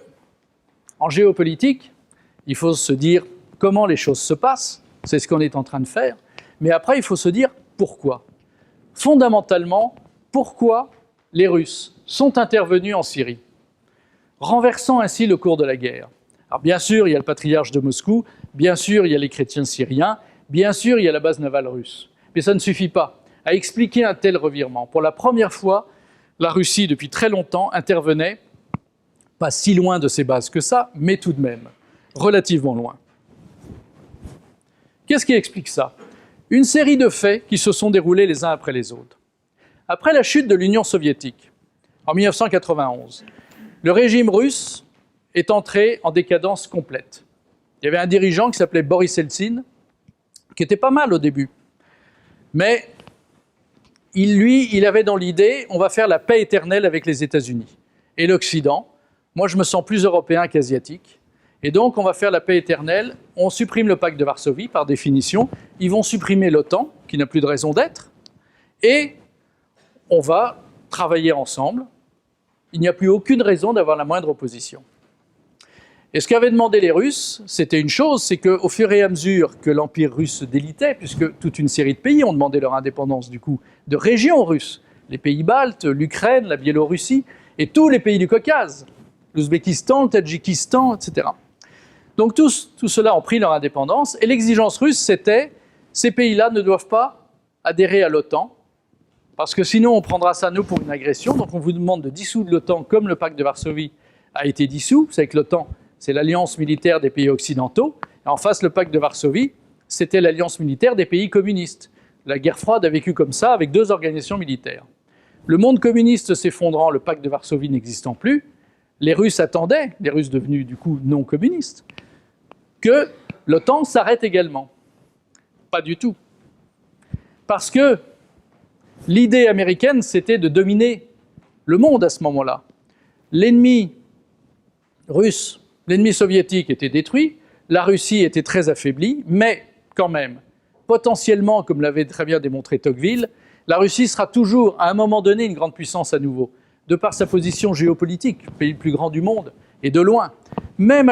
en géopolitique, il faut se dire comment les choses se passent, c'est ce qu'on est en train de faire, mais après, il faut se dire pourquoi. Fondamentalement, pourquoi les Russes sont intervenus en Syrie, renversant ainsi le cours de la guerre. Alors bien sûr, il y a le patriarche de Moscou, bien sûr, il y a les chrétiens syriens, bien sûr, il y a la base navale russe. Mais ça ne suffit pas à expliquer un tel revirement. Pour la première fois, la Russie, depuis très longtemps, intervenait, pas si loin de ses bases que ça, mais tout de même, relativement loin. Qu'est-ce qui explique ça ? Une série de faits qui se sont déroulés les uns après les autres. Après la chute de l'Union soviétique, en 1991, le régime russe est entré en décadence complète. Il y avait un dirigeant qui s'appelait Boris Eltsine, qui était pas mal au début. Mais il avait dans l'idée, on va faire la paix éternelle avec les États-Unis. Et l'Occident, moi je me sens plus européen qu'asiatique, et donc on va faire la paix éternelle, on supprime le pacte de Varsovie par définition, ils vont supprimer l'OTAN, qui n'a plus de raison d'être, et on va travailler ensemble, il n'y a plus aucune raison d'avoir la moindre opposition. Et ce qu'avaient demandé les Russes, c'était une chose, c'est qu'au fur et à mesure que l'Empire russe se délitait, puisque toute une série de pays ont demandé leur indépendance, du coup, de régions russes, les pays baltes, l'Ukraine, la Biélorussie, et tous les pays du Caucase, l'Ouzbékistan, le Tadjikistan, etc. Donc tout cela ont pris leur indépendance, et l'exigence russe, c'était, ces pays-là ne doivent pas adhérer à l'OTAN, parce que sinon on prendra ça, nous, pour une agression, donc on vous demande de dissoudre l'OTAN comme le pacte de Varsovie a été dissous. Vous savez que l'OTAN, c'est l'alliance militaire des pays occidentaux, et en face, le pacte de Varsovie, c'était l'alliance militaire des pays communistes. La guerre froide a vécu comme ça, avec deux organisations militaires. Le monde communiste s'effondrant, le pacte de Varsovie n'existant plus, les Russes attendaient, les Russes devenus du coup non communistes, que l'OTAN s'arrête également. Pas du tout. Parce que l'idée américaine, c'était de dominer le monde à ce moment-là. L'ennemi russe, l'ennemi soviétique était détruit, la Russie était très affaiblie, mais quand même, potentiellement, comme l'avait très bien démontré Tocqueville, la Russie sera toujours, à un moment donné, une grande puissance à nouveau, de par sa position géopolitique, le pays le plus grand du monde, et de loin, même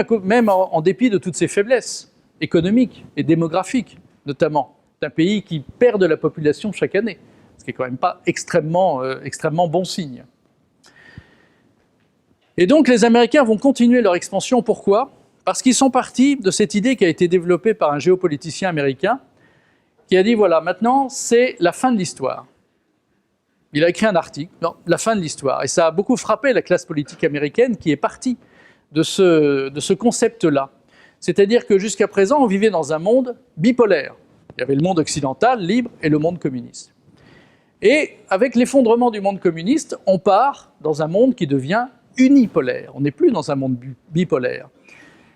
en dépit de toutes ses faiblesses économiques et démographiques, notamment. C'est un pays qui perd de la population chaque année, ce qui n'est quand même pas extrêmement bon signe. Et donc les Américains vont continuer leur expansion. Pourquoi ? Parce qu'ils sont partis de cette idée qui a été développée par un géopoliticien américain qui a dit, voilà, maintenant c'est la fin de l'histoire. Il a écrit un article, non, la fin de l'histoire. Et ça a beaucoup frappé la classe politique américaine qui est partie de ce concept-là. C'est-à-dire que jusqu'à présent, on vivait dans un monde bipolaire. Il y avait le monde occidental, libre, et le monde communiste. Et avec l'effondrement du monde communiste, on part dans un monde qui devient unipolaire. On n'est plus dans un monde bipolaire.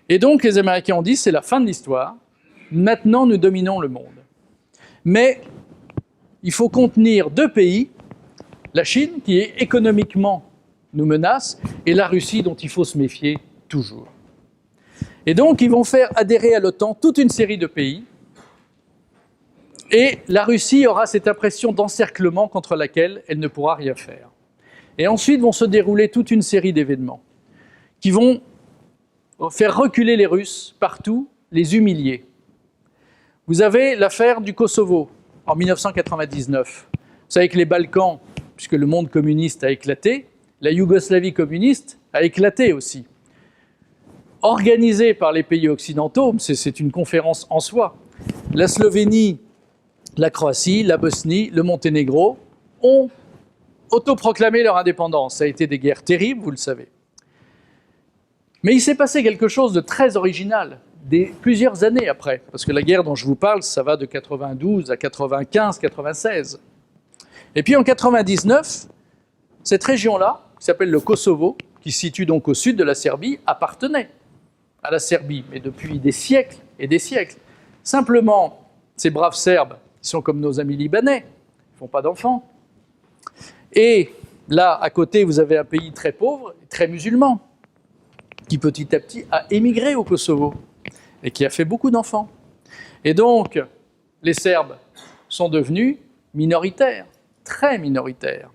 Et donc les Américains ont dit, c'est la fin de l'histoire, maintenant nous dominons le monde. Mais il faut contenir deux pays, la Chine, qui économiquement nous menace, et la Russie, dont il faut se méfier toujours. Et donc ils vont faire adhérer à l'OTAN toute une série de pays, et la Russie aura cette impression d'encerclement contre laquelle elle ne pourra rien faire. Et ensuite vont se dérouler toute une série d'événements qui vont faire reculer les Russes partout, les humilier. Vous avez l'affaire du Kosovo en 1999. Vous savez que les Balkans, puisque le monde communiste a éclaté, la Yougoslavie communiste a éclaté aussi. Organisée par les pays occidentaux, c'est une conférence en soi, la Slovénie, la Croatie, la Bosnie, le Monténégro ont autoproclamé leur indépendance. Ça a été des guerres terribles, vous le savez. Mais il s'est passé quelque chose de très original, plusieurs années après, parce que la guerre dont je vous parle, ça va de 92 à 95, 96. Et puis en 99, cette région-là, qui s'appelle le Kosovo, qui se situe donc au sud de la Serbie, appartenait à la Serbie, mais depuis des siècles et des siècles. Simplement, ces braves Serbes, ils sont comme nos amis libanais, ils ne font pas d'enfants. Et là, à côté, vous avez un pays très pauvre, très musulman, qui petit à petit a émigré au Kosovo et qui a fait beaucoup d'enfants. Et donc, les Serbes sont devenus minoritaires, très minoritaires.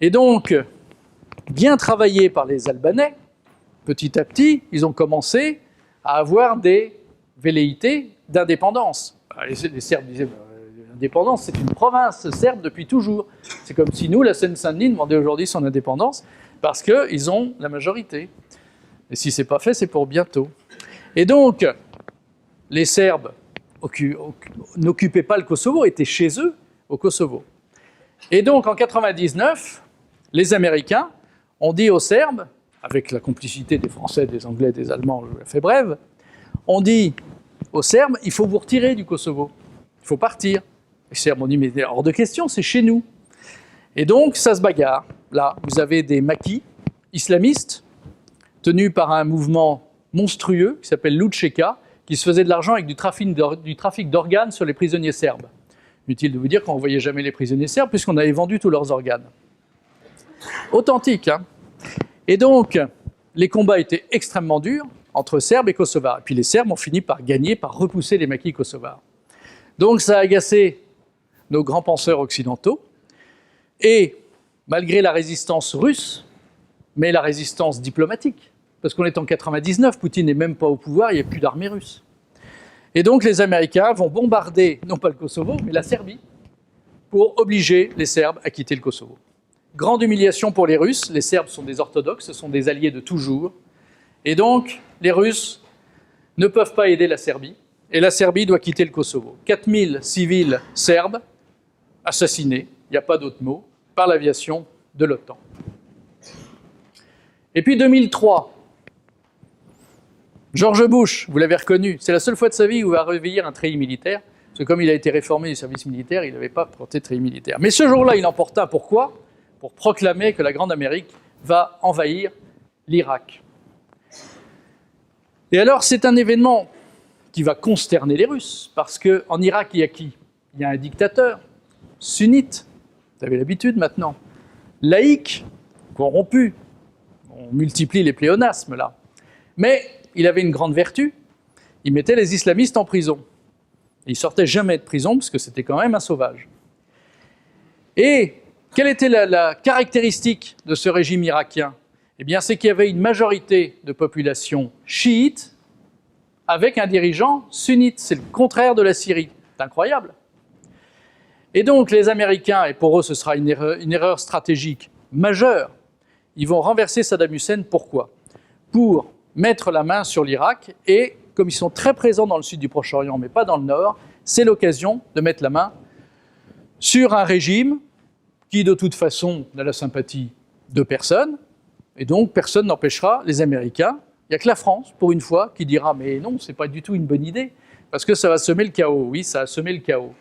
Et donc, bien travaillés par les Albanais, petit à petit, ils ont commencé à avoir des velléités d'indépendance. Les Serbes disaient, l'indépendance, c'est une province serbe depuis toujours. C'est comme si nous, la Seine-Saint-Denis, demandait aujourd'hui son indépendance parce qu'ils ont la majorité. Et si ce n'est pas fait, c'est pour bientôt. Et donc, les Serbes n'occupaient pas le Kosovo, étaient chez eux au Kosovo. Et donc, en 1999, les Américains ont dit aux Serbes, avec la complicité des Français, des Anglais, des Allemands, je la fais brève, ont dit aux Serbes, il faut vous retirer du Kosovo, il faut partir. Les Serbes ont dit, mais hors de question, c'est chez nous. Et donc, ça se bagarre. Là, vous avez des maquis islamistes, tenus par un mouvement monstrueux qui s'appelle l'Učeka, qui se faisait de l'argent avec du trafic d'organes sur les prisonniers serbes. Inutile de vous dire qu'on ne voyait jamais les prisonniers serbes, puisqu'on avait vendu tous leurs organes. Authentique, hein. Et donc, les combats étaient extrêmement durs entre Serbes et Kosovars. Et puis les Serbes ont fini par gagner, par repousser les maquis kosovars. Donc ça a agacé nos grands penseurs occidentaux. Et malgré la résistance russe, mais la résistance diplomatique, parce qu'on est en 99, Poutine n'est même pas au pouvoir, il n'y a plus d'armée russe. Et donc les Américains vont bombarder, non pas le Kosovo, mais la Serbie, pour obliger les Serbes à quitter le Kosovo. Grande humiliation pour les Russes, les Serbes sont des orthodoxes, ce sont des alliés de toujours, et donc les Russes ne peuvent pas aider la Serbie, et la Serbie doit quitter le Kosovo. 4000 civils serbes assassinés, il n'y a pas d'autre mot, par l'aviation de l'OTAN. Et puis 2003, George Bush, vous l'avez reconnu, c'est la seule fois de sa vie où il va réveiller un treillis militaire, parce que comme il a été réformé du service militaire, il n'avait pas porté de treillis militaire. Mais ce jour-là, il en porte un, pourquoi ? Pour proclamer que la Grande Amérique va envahir l'Irak. Et alors, c'est un événement qui va consterner les Russes, parce qu'en Irak, il y a qui ? Il y a un dictateur, sunnite, vous avez l'habitude maintenant, laïque, corrompu, on multiplie les pléonasmes là, mais il avait une grande vertu, il mettait les islamistes en prison. Il ne sortait jamais de prison, parce que c'était quand même un sauvage. Et quelle était la caractéristique de ce régime irakien ? Eh bien, c'est qu'il y avait une majorité de population chiite avec un dirigeant sunnite. C'est le contraire de la Syrie. C'est incroyable. Et donc, les Américains, et pour eux, ce sera une erreur stratégique majeure, ils vont renverser Saddam Hussein. Pourquoi ? Pour mettre la main sur l'Irak, et comme ils sont très présents dans le sud du Proche-Orient, mais pas dans le nord, c'est l'occasion de mettre la main sur un régime qui, de toute façon, n'a la sympathie de personne, et donc personne n'empêchera les Américains. Il n'y a que la France, pour une fois, qui dira « mais non, c'est pas du tout une bonne idée, parce que ça va semer le chaos ». Oui, ça a semé le chaos.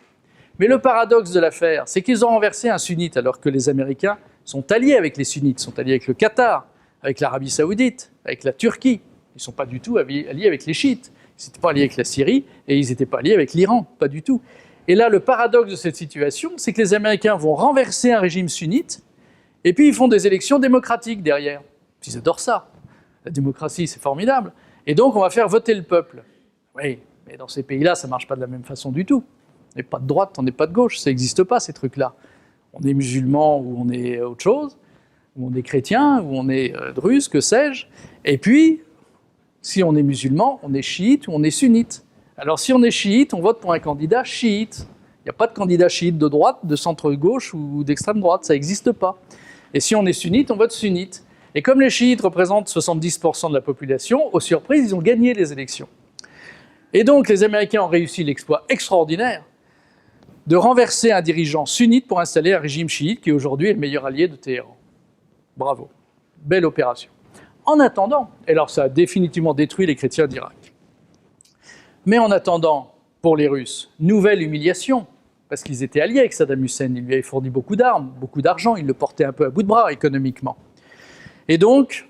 Mais le paradoxe de l'affaire, c'est qu'ils ont renversé un sunnite, alors que les Américains sont alliés avec les sunnites, sont alliés avec le Qatar, avec l'Arabie Saoudite, avec la Turquie. Ils ne sont pas du tout alliés avec les chiites. Ils n'étaient pas alliés avec la Syrie, et ils n'étaient pas alliés avec l'Iran, pas du tout. Et là, le paradoxe de cette situation, c'est que les Américains vont renverser un régime sunnite, et puis ils font des élections démocratiques derrière. Ils adorent ça. La démocratie, c'est formidable. Et donc, on va faire voter le peuple. Oui, mais dans ces pays-là, ça ne marche pas de la même façon du tout. On n'est pas de droite, on n'est pas de gauche, ça n'existe pas, ces trucs-là. On est musulman ou on est autre chose, ou on est chrétien, ou on est druze, que sais-je. Et puis, si on est musulman, on est chiite ou on est sunnite. Alors, si on est chiite, on vote pour un candidat chiite. Il n'y a pas de candidat chiite de droite, de centre-gauche ou d'extrême droite, ça n'existe pas. Et si on est sunnite, on vote sunnite. Et comme les chiites représentent 70% de la population, aux surprises, ils ont gagné les élections. Et donc, les Américains ont réussi l'exploit extraordinaire de renverser un dirigeant sunnite pour installer un régime chiite qui aujourd'hui est le meilleur allié de Téhéran. Bravo. Belle opération. En attendant, et alors ça a définitivement détruit les chrétiens d'Irak. Mais en attendant, pour les Russes, nouvelle humiliation, parce qu'ils étaient alliés avec Saddam Hussein, ils lui avaient fourni beaucoup d'armes, beaucoup d'argent, ils le portaient un peu à bout de bras économiquement. Et donc,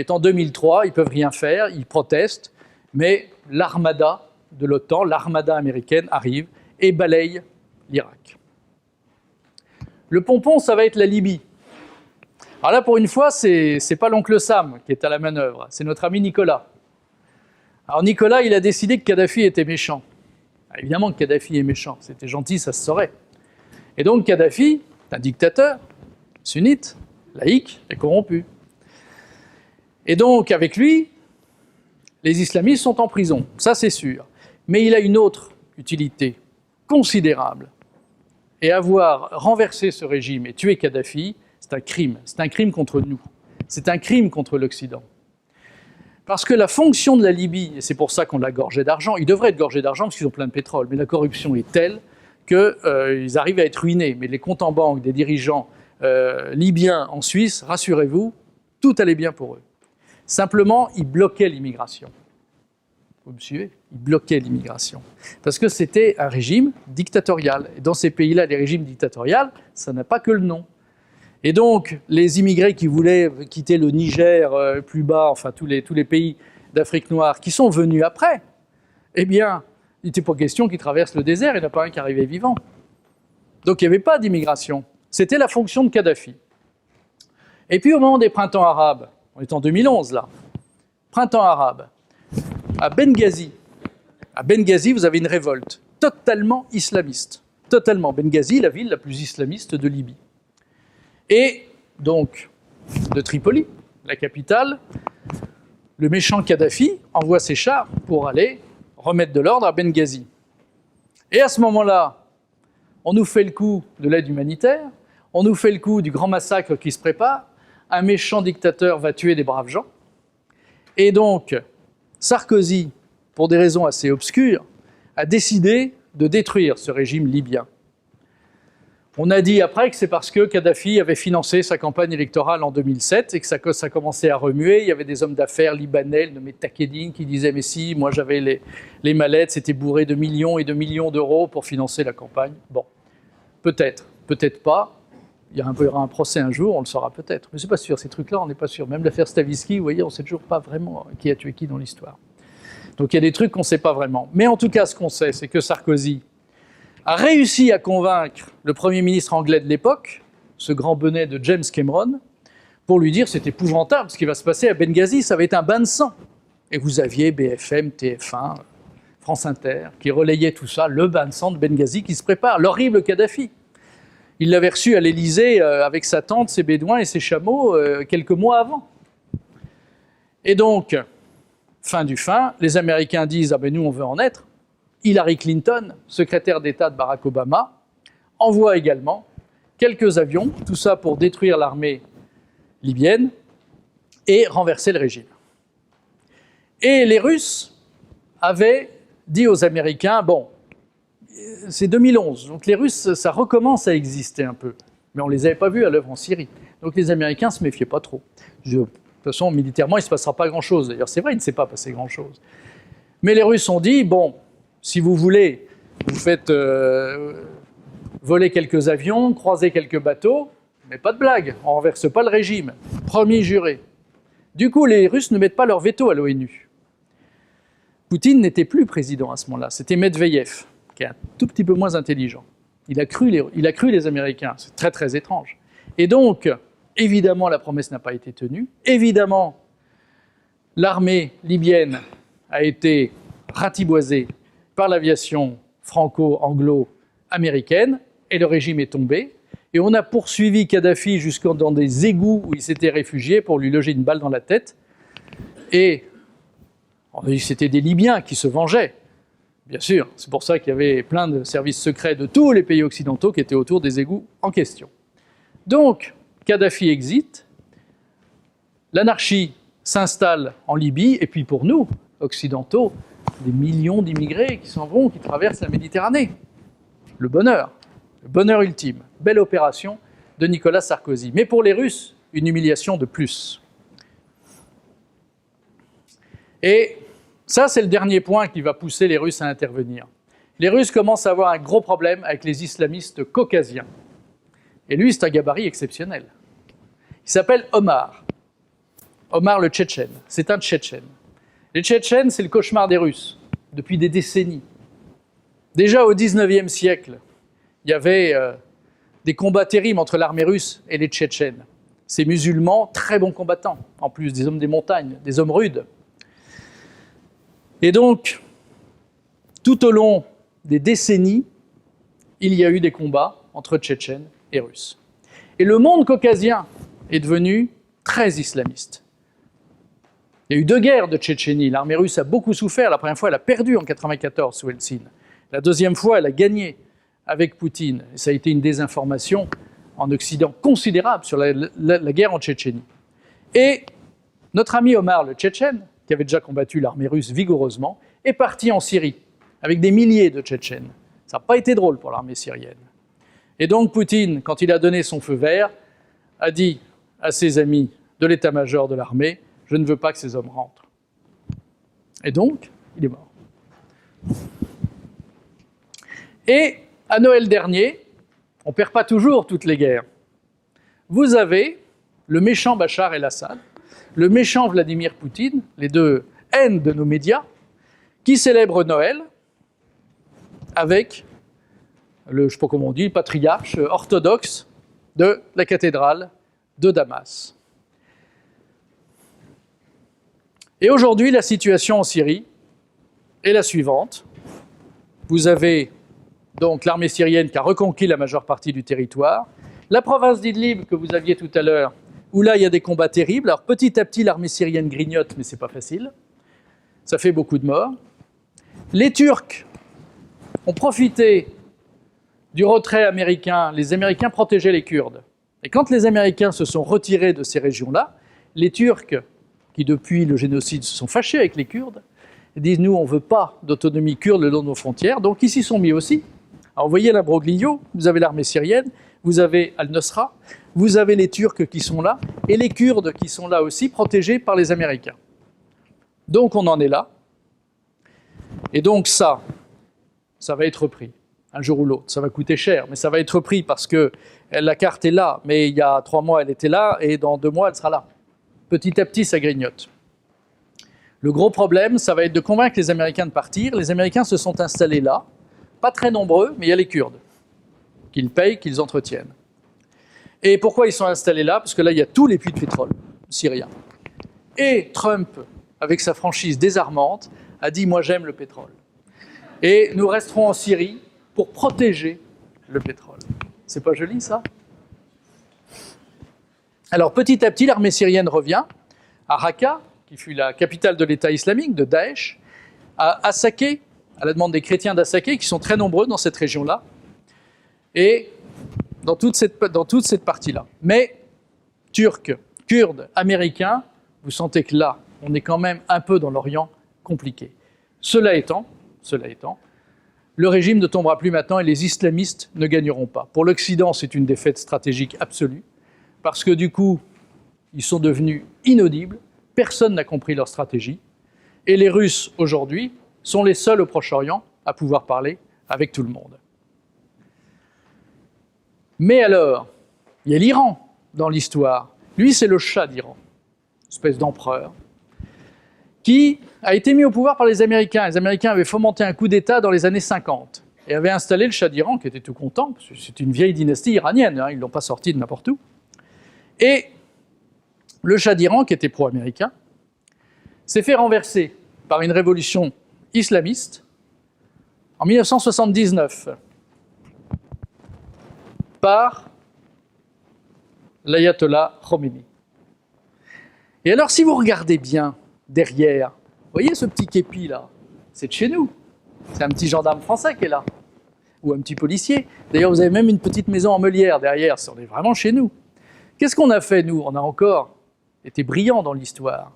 en 2003, ils ne peuvent rien faire, ils protestent, mais l'armada de l'OTAN, l'armada américaine arrive et balaye l'Irak. Le pompon, ça va être la Libye. Alors là, pour une fois, c'est pas l'oncle Sam qui est à la manœuvre, c'est notre ami Nicolas. Alors Nicolas, il a décidé que Kadhafi était méchant. Alors, évidemment que Kadhafi est méchant, c'était gentil, ça se saurait. Et donc Kadhafi, un dictateur, sunnite, laïque et corrompu. Et donc, avec lui, les islamistes sont en prison, ça c'est sûr. Mais il a une autre utilité considérable. Et avoir renversé ce régime et tué Kadhafi, c'est un crime contre nous. C'est un crime contre l'Occident. Parce que la fonction de la Libye, et c'est pour ça qu'on l'a gorgé d'argent, ils devraient être gorgés d'argent parce qu'ils ont plein de pétrole, mais la corruption est telle qu'ils arrivent à être ruinés. Mais les comptes en banque des dirigeants libyens en Suisse, rassurez-vous, tout allait bien pour eux. Simplement, ils bloquaient l'immigration. Vous me suivez ? Ils bloquaient l'immigration. Parce que c'était un régime dictatorial. Et dans ces pays-là, les régimes dictatoriaux, ça n'a pas que le nom. Et donc, les immigrés qui voulaient quitter le Niger plus bas, enfin tous les pays d'Afrique noire, qui sont venus après, eh bien, il n'était pas question qu'ils traversent le désert, il n'y en a pas un qui arrivait vivant. Donc il n'y avait pas d'immigration. C'était la fonction de Kadhafi. Et puis au moment des printemps arabes, on est en 2011 là, printemps arabe, à Benghazi, vous avez une révolte totalement islamiste. Totalement. Benghazi, la ville la plus islamiste de Libye. Et donc, de Tripoli, la capitale, le méchant Kadhafi envoie ses chars pour aller remettre de l'ordre à Benghazi. Et à ce moment-là, on nous fait le coup de l'aide humanitaire, on nous fait le coup du grand massacre qui se prépare, un méchant dictateur va tuer des braves gens, et donc Sarkozy, pour des raisons assez obscures, a décidé de détruire ce régime libyen. On a dit après que c'est parce que Kadhafi avait financé sa campagne électorale en 2007 et que ça commençait à remuer. Il y avait des hommes d'affaires libanais, le nommé Takedine, qui disaient « mais si, moi j'avais les mallettes, c'était bourré de millions et de millions d'euros pour financer la campagne ». Bon, peut-être, peut-être pas. Il y aura un procès un jour, on le saura peut-être. Mais c'est pas sûr, ces trucs-là, on n'est pas sûr. Même l'affaire Stavisky, vous voyez, on ne sait toujours pas vraiment qui a tué qui dans l'histoire. Donc il y a des trucs qu'on ne sait pas vraiment. Mais en tout cas, ce qu'on sait, c'est que Sarkozy a réussi à convaincre le Premier ministre anglais de l'époque, ce grand bonnet de James Cameron, pour lui dire c'est épouvantable ce qui va se passer à Benghazi, ça va être un bain de sang. Et vous aviez BFM, TF1, France Inter, qui relayaient tout ça, le bain de sang de Benghazi qui se prépare, l'horrible Kadhafi. Il l'avait reçu à l'Élysée avec sa tante, ses bédouins et ses chameaux quelques mois avant. Et donc, fin du fin, les Américains disent « ah ben nous on veut en être ». Hillary Clinton, secrétaire d'État de Barack Obama, envoie également quelques avions, tout ça pour détruire l'armée libyenne et renverser le régime. Et les Russes avaient dit aux Américains, bon, c'est 2011, donc les Russes, ça recommence à exister un peu, mais on ne les avait pas vus à l'œuvre en Syrie. Donc les Américains ne se méfiaient pas trop. De toute façon, militairement, il ne se passera pas grand-chose. D'ailleurs, c'est vrai, il ne s'est pas passé grand-chose. Mais les Russes ont dit, bon, si vous voulez, vous faites voler quelques avions, croiser quelques bateaux, mais pas de blague, on ne renverse pas le régime. Promis juré. Du coup, les Russes ne mettent pas leur veto à l'ONU. Poutine n'était plus président à ce moment-là, c'était Medvedev, qui est un tout petit peu moins intelligent. Il a cru les Américains, c'est très très étrange. Et donc, évidemment, la promesse n'a pas été tenue. Évidemment, l'armée libyenne a été ratiboisée par l'aviation franco-anglo-américaine, et le régime est tombé. Et on a poursuivi Kadhafi jusqu'à dans des égouts où il s'était réfugié pour lui loger une balle dans la tête. Et c'était des Libyens qui se vengeaient, bien sûr. C'est pour ça qu'il y avait plein de services secrets de tous les pays occidentaux qui étaient autour des égouts en question. Donc, Kadhafi exit, l'anarchie s'installe en Libye, et puis pour nous, occidentaux, des millions d'immigrés qui s'en vont, qui traversent la Méditerranée. Le bonheur ultime. Belle opération de Nicolas Sarkozy. Mais pour les Russes, une humiliation de plus. Et ça, c'est le dernier point qui va pousser les Russes à intervenir. Les Russes commencent à avoir un gros problème avec les islamistes caucasiens. Et lui, c'est un gabarit exceptionnel. Il s'appelle Omar. Omar le Tchétchène. C'est un Tchétchène. Les Tchétchènes, c'est le cauchemar des Russes, depuis des décennies. Déjà au XIXe siècle, il y avait des combats terribles entre l'armée russe et les Tchétchènes. Ces musulmans, très bons combattants, en plus des hommes des montagnes, des hommes rudes. Et donc, tout au long des décennies, il y a eu des combats entre Tchétchènes et Russes. Et le monde caucasien est devenu très islamiste. Il y a eu 2 guerres de Tchétchénie. L'armée russe a beaucoup souffert. La première fois, elle a perdu en 1994 sous Eltsine. La deuxième fois, elle a gagné avec Poutine. Et ça a été une désinformation en Occident considérable sur la guerre en Tchétchénie. Et notre ami Omar le Tchétchène, qui avait déjà combattu l'armée russe vigoureusement, est parti en Syrie avec des milliers de Tchétchènes. Ça n'a pas été drôle pour l'armée syrienne. Et donc Poutine, quand il a donné son feu vert, a dit à ses amis de l'état-major de l'armée, je ne veux pas que ces hommes rentrent. Et donc, il est mort. Et à Noël dernier, on ne perd pas toujours toutes les guerres. Vous avez le méchant Bachar el-Assad, le méchant Vladimir Poutine, les deux haines de nos médias, qui célèbrent Noël avec je ne sais pas comment on dit, le patriarche orthodoxe de la cathédrale de Damas. Et aujourd'hui, la situation en Syrie est la suivante. Vous avez donc l'armée syrienne qui a reconquis la majeure partie du territoire. La province d'Idlib, que vous aviez tout à l'heure, où là, il y a des combats terribles. Alors, petit à petit, l'armée syrienne grignote, mais c'est pas facile. Ça fait beaucoup de morts. Les Turcs ont profité du retrait américain. Les Américains protégeaient les Kurdes. Et quand les Américains se sont retirés de ces régions-là, les Turcs, qui depuis le génocide se sont fâchés avec les Kurdes, disent « nous, on ne veut pas d'autonomie kurde le long de nos frontières », donc ils s'y sont mis aussi. Alors vous voyez l'imbroglio, vous avez l'armée syrienne, vous avez Al-Nusra, vous avez les Turcs qui sont là, et les Kurdes qui sont là aussi, protégés par les Américains. Donc on en est là. Et donc ça va être repris, un jour ou l'autre. Ça va coûter cher, mais ça va être repris parce que la carte est là, mais il y a 3 mois, elle était là, et dans 2 mois, elle sera là. Petit à petit, ça grignote. Le gros problème, ça va être de convaincre les Américains de partir. Les Américains se sont installés là, pas très nombreux, mais il y a les Kurdes, qu'ils payent, qu'ils entretiennent. Et pourquoi ils sont installés là? Parce que là, il y a tous les puits de pétrole syriens. Et Trump, avec sa franchise désarmante, a dit « moi j'aime le pétrole ». Et nous resterons en Syrie pour protéger le pétrole. C'est pas joli, ça? Alors, petit à petit, l'armée syrienne revient à Raqqa, qui fut la capitale de l'État islamique, de Daesh, à Saké, à la demande des chrétiens d'Assaké, qui sont très nombreux dans cette région-là, et dans toute cette partie-là. Mais, Turcs, Kurdes, Américains, vous sentez que là, on est quand même un peu dans l'Orient compliqué. Cela étant, le régime ne tombera plus maintenant et les islamistes ne gagneront pas. Pour l'Occident, c'est une défaite stratégique absolue, parce que du coup, ils sont devenus inaudibles, personne n'a compris leur stratégie, et les Russes, aujourd'hui, sont les seuls au Proche-Orient à pouvoir parler avec tout le monde. Mais alors, il y a l'Iran dans l'histoire. Lui, c'est le Shah d'Iran, espèce d'empereur, qui a été mis au pouvoir par les Américains. Les Américains avaient fomenté un coup d'État dans les années 50 et avaient installé le Shah d'Iran, qui était tout content, parce que c'est une vieille dynastie iranienne, hein, ils ne l'ont pas sorti de n'importe où. Et le Shah d'Iran, qui était pro-américain, s'est fait renverser par une révolution islamiste en 1979 par l'ayatollah Khomeini. Et alors, si vous regardez bien derrière, vous voyez ce petit képi là, c'est de chez nous. C'est un petit gendarme français qui est là, ou un petit policier. D'ailleurs, vous avez même une petite maison en meulière derrière, on est vraiment chez nous. Qu'est-ce qu'on a fait, nous? On a encore été brillants dans l'histoire.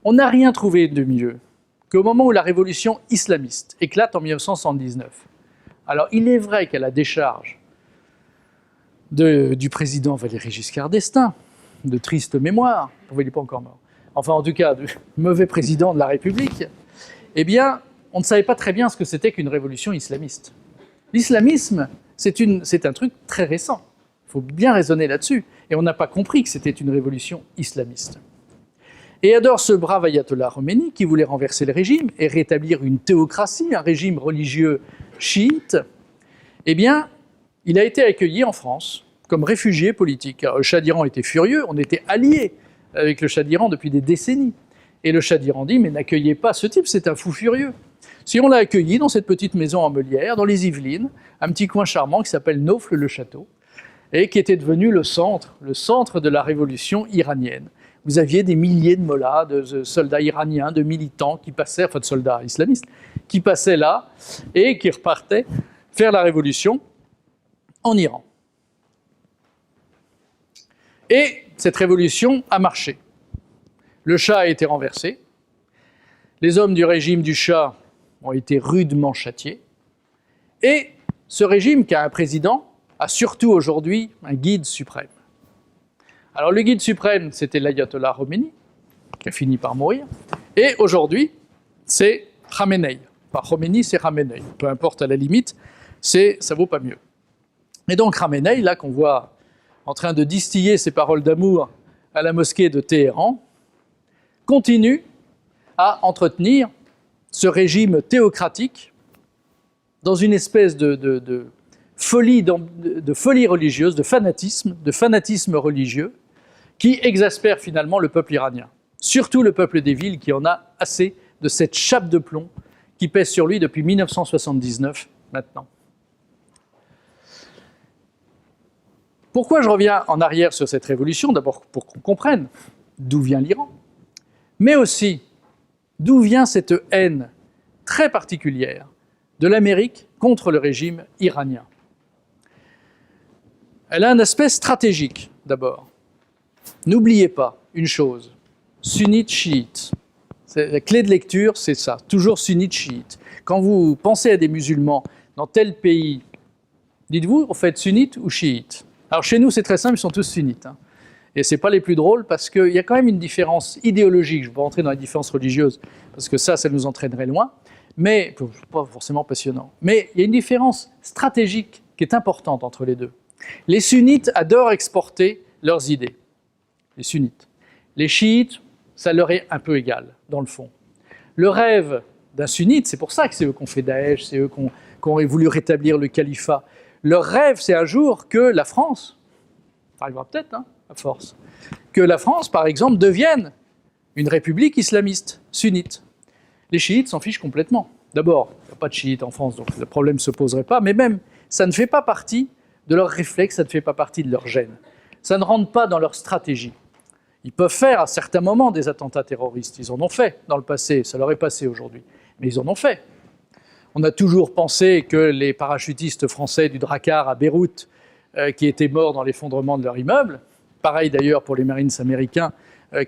On n'a rien trouvé de mieux qu'au moment où la révolution islamiste éclate en 1979. Alors, il est vrai qu'à la décharge du président Valéry Giscard d'Estaing, de triste mémoire, il n'est pas encore mort, enfin en tout cas, de mauvais président de la République, eh bien, on ne savait pas très bien ce que c'était qu'une révolution islamiste. L'islamisme, c'est un truc très récent. Il faut bien raisonner là-dessus. Et on n'a pas compris que c'était une révolution islamiste. Et alors ce brave ayatollah Khomeini, qui voulait renverser le régime et rétablir une théocratie, un régime religieux chiite, eh bien, il a été accueilli en France comme réfugié politique. Alors, le Shah d'Iran était furieux, on était alliés avec le Shah d'Iran depuis des décennies. Et le Shah d'Iran dit « mais n'accueillez pas ce type, c'est un fou furieux ». Si on l'a accueilli dans cette petite maison en Meulière, dans les Yvelines, un petit coin charmant qui s'appelle Naufle-le-Château, et qui était devenu le centre de la révolution iranienne. Vous aviez des milliers de mollahs, de soldats iraniens, de militants qui passaient, enfin de soldats islamistes, qui passaient là et qui repartaient faire la révolution en Iran. Et cette révolution a marché. Le Shah a été renversé, les hommes du régime du Shah ont été rudement châtiés, et ce régime qui a un président a surtout aujourd'hui un guide suprême. Alors le guide suprême, c'était l'ayatollah Khomeini, qui a fini par mourir, et aujourd'hui, c'est Khamenei. Par Khomeini, c'est Khamenei. Peu importe, à la limite, ça vaut pas mieux. Et donc Khamenei, là qu'on voit en train de distiller ses paroles d'amour à la mosquée de Téhéran, continue à entretenir ce régime théocratique dans une espèce de folie religieuse, de fanatisme religieux, qui exaspère finalement le peuple iranien. Surtout le peuple des villes qui en a assez de cette chape de plomb qui pèse sur lui depuis 1979 maintenant. Pourquoi je reviens en arrière sur cette révolution? D'abord pour qu'on comprenne d'où vient l'Iran, mais aussi d'où vient cette haine très particulière de l'Amérique contre le régime iranien. Elle a un aspect stratégique, d'abord. N'oubliez pas une chose, sunnite, chiite. La clé de lecture, c'est ça, toujours sunnite, chiite. Quand vous pensez à des musulmans dans tel pays, dites-vous, en fait, sunnite ou chiite? Alors chez nous, c'est très simple, ils sont tous sunnites. Hein. Et ce n'est pas les plus drôles parce qu'il y a quand même une différence idéologique. Je ne vais pas rentrer dans les différences religieuses parce que ça nous entraînerait loin. Mais, pas forcément passionnant. Mais il y a une différence stratégique qui est importante entre les deux. Les sunnites adorent exporter leurs idées. Les sunnites. Les chiites, ça leur est un peu égal, dans le fond. Le rêve d'un sunnite, c'est pour ça que c'est eux qui ont fait Daesh, c'est eux qui ont voulu rétablir le califat. Leur rêve, c'est un jour que la France, ça arrivera peut-être, hein, à force, que la France, par exemple, devienne une république islamiste, sunnite. Les chiites s'en fichent complètement. D'abord, il n'y a pas de chiites en France, donc le problème ne se poserait pas, mais même, ça ne fait pas partie de leurs réflexes, ça ne fait pas partie de leur gène. Ça ne rentre pas dans leur stratégie. Ils peuvent faire à certains moments des attentats terroristes, ils en ont fait dans le passé, ça leur est passé aujourd'hui, mais ils en ont fait. On a toujours pensé que les parachutistes français du Drakkar à Beyrouth, qui étaient morts dans l'effondrement de leur immeuble, pareil d'ailleurs pour les Marines américains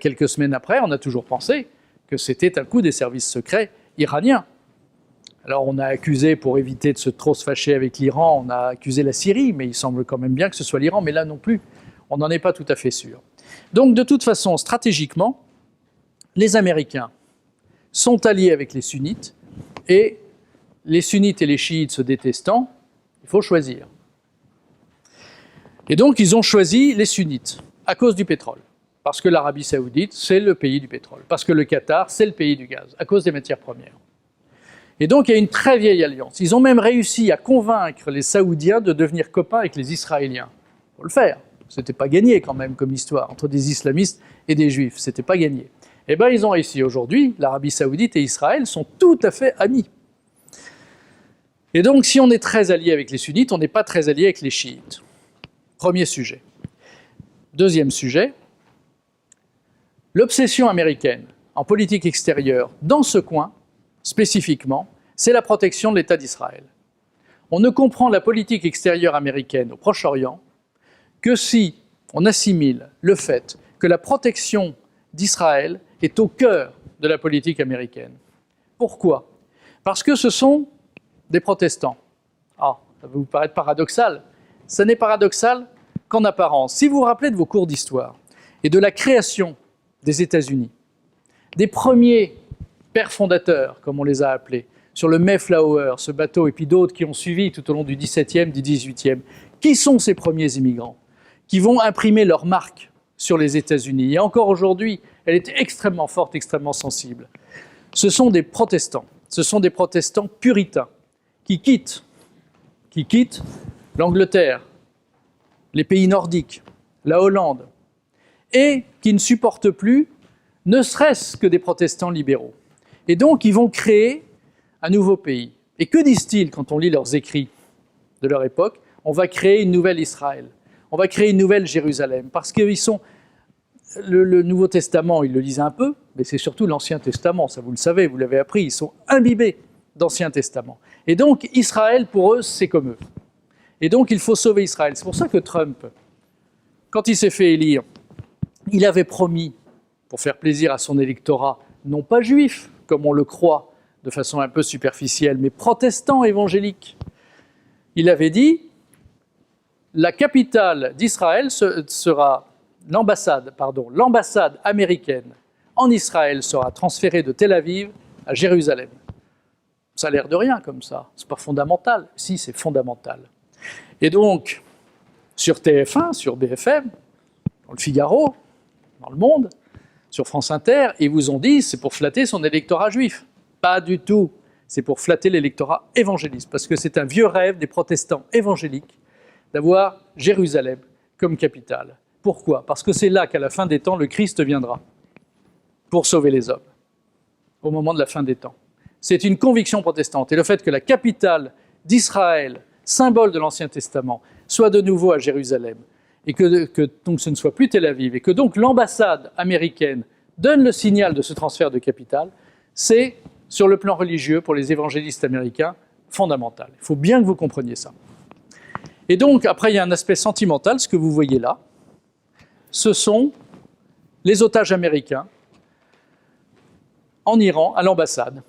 quelques semaines après, on a toujours pensé que c'était un coup des services secrets iraniens. Alors on a accusé, pour éviter de trop se fâcher avec l'Iran, on a accusé la Syrie, mais il semble quand même bien que ce soit l'Iran, mais là non plus, on n'en est pas tout à fait sûr. Donc de toute façon, stratégiquement, les Américains sont alliés avec les sunnites, et les sunnites et les chiites se détestant, il faut choisir. Et donc ils ont choisi les sunnites, à cause du pétrole. Parce que l'Arabie Saoudite, c'est le pays du pétrole. Parce que le Qatar, c'est le pays du gaz, à cause des matières premières. Et donc il y a une très vieille alliance. Ils ont même réussi à convaincre les Saoudiens de devenir copains avec les Israéliens. Il faut le faire. C'était pas gagné quand même comme histoire, entre des islamistes et des juifs. C'était pas gagné. Eh bien ils ont réussi. Aujourd'hui, l'Arabie Saoudite et Israël sont tout à fait amis. Et donc si on est très allié avec les sunnites, on n'est pas très allié avec les chiites. Premier sujet. Deuxième sujet. L'obsession américaine en politique extérieure, dans ce coin, spécifiquement, c'est la protection de l'État d'Israël. On ne comprend la politique extérieure américaine au Proche-Orient que si on assimile le fait que la protection d'Israël est au cœur de la politique américaine. Pourquoi? Parce que ce sont des protestants. Ah, ça va vous paraître paradoxal. Ce n'est paradoxal qu'en apparence. Si vous vous rappelez de vos cours d'histoire et de la création des États-Unis, des premiers pères fondateurs, comme on les a appelés, sur le Mayflower, ce bateau, et puis d'autres qui ont suivi tout au long du XVIIe, du XVIIIe. Qui sont ces premiers immigrants qui vont imprimer leur marque sur les États-Unis? Et encore aujourd'hui, elle est extrêmement forte, extrêmement sensible. Ce sont des protestants puritains qui quittent l'Angleterre, les pays nordiques, la Hollande, et qui ne supportent plus, ne serait-ce que des protestants libéraux. Et donc, ils vont créer un nouveau pays. Et que disent-ils quand on lit leurs écrits de leur époque? On va créer une nouvelle Israël. On va créer une nouvelle Jérusalem. Parce qu'ils sont... Le Nouveau Testament, ils le lisent un peu, mais c'est surtout l'Ancien Testament, ça vous le savez, vous l'avez appris, ils sont imbibés d'Ancien Testament. Et donc, Israël, pour eux, c'est comme eux. Et donc, il faut sauver Israël. C'est pour ça que Trump, quand il s'est fait élire, il avait promis, pour faire plaisir à son électorat, non pas juif, comme on le croit de façon un peu superficielle, mais protestant évangélique. Il avait dit, la capitale d'Israël sera, l'ambassade américaine en Israël sera transférée de Tel Aviv à Jérusalem. Ça a l'air de rien comme ça, c'est pas fondamental. Si, c'est fondamental. Et donc, sur TF1, sur BFM, dans le Figaro, dans Le Monde, sur France Inter, ils vous ont dit c'est pour flatter son électorat juif. Pas du tout. C'est pour flatter l'électorat évangéliste, parce que c'est un vieux rêve des protestants évangéliques d'avoir Jérusalem comme capitale. Pourquoi? Parce que c'est là qu'à la fin des temps, le Christ viendra pour sauver les hommes, au moment de la fin des temps. C'est une conviction protestante. Et le fait que la capitale d'Israël, symbole de l'Ancien Testament, soit de nouveau à Jérusalem, et que donc ce ne soit plus Tel Aviv, et que donc l'ambassade américaine donne le signal de ce transfert de capital, c'est, sur le plan religieux, pour les évangélistes américains, fondamental. Il faut bien que vous compreniez ça. Et donc, après, il y a un aspect sentimental, ce que vous voyez là. Ce sont les otages américains en Iran, à l'ambassade.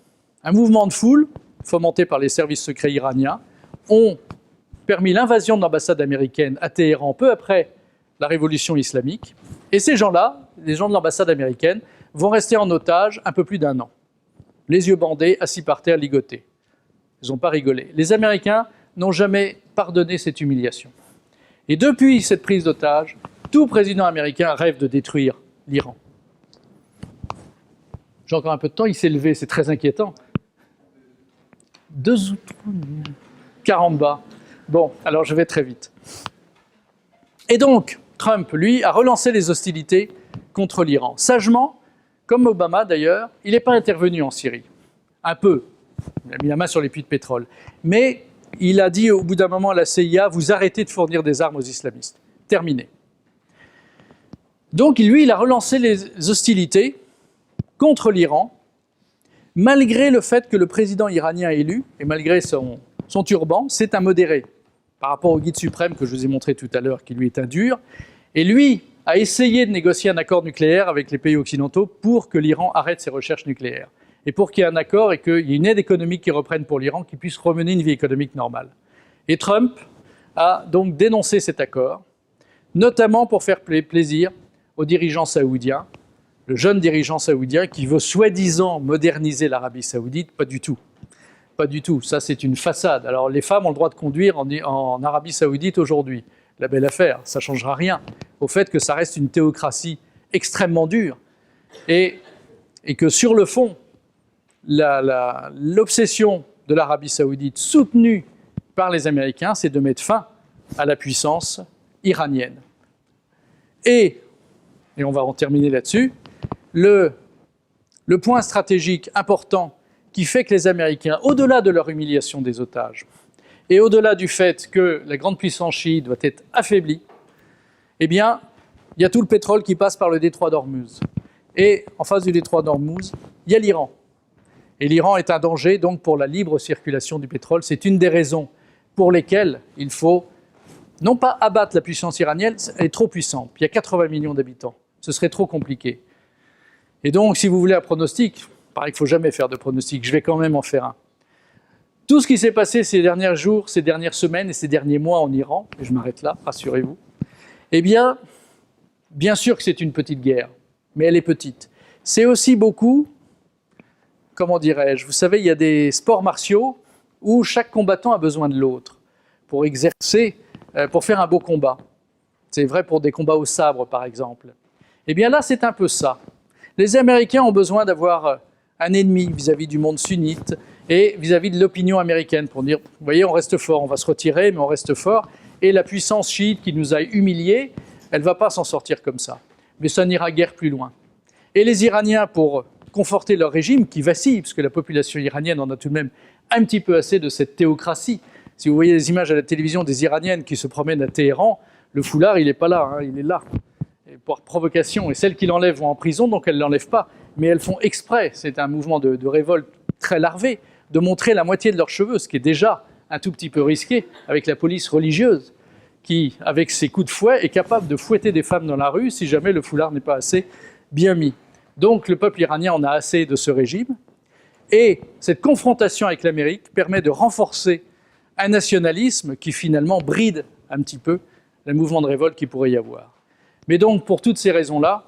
Un mouvement de foule, fomenté par les services secrets iraniens, ont permis l'invasion de l'ambassade américaine à Téhéran peu après la révolution islamique. Et ces gens-là, les gens de l'ambassade américaine, vont rester en otage un peu plus d'1 an. Les yeux bandés, assis par terre, ligotés. Ils n'ont pas rigolé. Les Américains n'ont jamais pardonné cette humiliation. Et depuis cette prise d'otage, tout président américain rêve de détruire l'Iran. J'ai encore un peu de temps, il s'est levé, c'est très inquiétant. 2 ou 3 40 bas. Bon, alors je vais très vite. Et donc, Trump, lui, a relancé les hostilités contre l'Iran. Sagement, comme Obama d'ailleurs, il n'est pas intervenu en Syrie. Un peu. Il a mis la main sur les puits de pétrole. Mais il a dit au bout d'un moment à la CIA, vous arrêtez de fournir des armes aux islamistes. Terminé. Donc lui, il a relancé les hostilités contre l'Iran, malgré le fait que le président iranien élu, et malgré son turban, c'est un modéré, par rapport au guide suprême que je vous ai montré tout à l'heure, qui lui est un dur, et lui a essayé de négocier un accord nucléaire avec les pays occidentaux pour que l'Iran arrête ses recherches nucléaires, et pour qu'il y ait un accord et qu'il y ait une aide économique qui reprenne pour l'Iran, qui puisse remener une vie économique normale. Et Trump a donc dénoncé cet accord, notamment pour faire plaisir aux dirigeants saoudiens, le jeune dirigeant saoudien qui veut soi-disant moderniser l'Arabie saoudite, pas du tout. Pas du tout, ça c'est une façade. Alors les femmes ont le droit de conduire en Arabie saoudite aujourd'hui. La belle affaire, ça ne changera rien au fait que ça reste une théocratie extrêmement dure et que sur le fond, l'obsession de l'Arabie saoudite soutenue par les Américains, c'est de mettre fin à la puissance iranienne. Et on va en terminer là-dessus, le point stratégique important qui fait que les Américains, au-delà de leur humiliation des otages, et au-delà du fait que la grande puissance chiite doit être affaiblie, eh bien, il y a tout le pétrole qui passe par le détroit d'Ormuz. Et en face du détroit d'Ormuz, il y a l'Iran. Et l'Iran est un danger donc pour la libre circulation du pétrole. C'est une des raisons pour lesquelles il faut non pas abattre la puissance iranienne, elle est trop puissante. Il y a 80 millions d'habitants. Ce serait trop compliqué. Et donc, si vous voulez un pronostic, il paraît qu'il ne faut jamais faire de pronostic, je vais quand même en faire un. Tout ce qui s'est passé ces derniers jours, ces dernières semaines et ces derniers mois en Iran, et je m'arrête là, rassurez-vous, eh bien sûr que c'est une petite guerre, mais elle est petite. C'est aussi beaucoup, comment dirais-je, vous savez, il y a des sports martiaux où chaque combattant a besoin de l'autre pour exercer, pour faire un beau combat. C'est vrai pour des combats au sabre, par exemple. Eh bien là, c'est un peu ça. Les Américains ont besoin d'avoir un ennemi vis-à-vis du monde sunnite et vis-à-vis de l'opinion américaine pour dire, vous voyez, on reste fort, on va se retirer, mais on reste fort. Et la puissance chiite qui nous a humiliés, elle ne va pas s'en sortir comme ça. Mais ça n'ira guère plus loin. Et les Iraniens, pour conforter leur régime, qui vacille, parce que la population iranienne en a tout de même un petit peu assez de cette théocratie. Si vous voyez les images à la télévision des Iraniennes qui se promènent à Téhéran, le foulard, il n'est pas là, hein, il est là. Et pour provocation. Et celles qui l'enlèvent vont en prison, donc elles ne l'enlèvent pas. Mais elles font exprès, c'est un mouvement de révolte très larvé, de montrer la moitié de leurs cheveux, ce qui est déjà un tout petit peu risqué avec la police religieuse, qui, avec ses coups de fouet, est capable de fouetter des femmes dans la rue si jamais le foulard n'est pas assez bien mis. Donc le peuple iranien en a assez de ce régime. Et cette confrontation avec l'Amérique permet de renforcer un nationalisme qui finalement bride un petit peu le mouvement de révolte qu'il pourrait y avoir. Mais donc pour toutes ces raisons-là,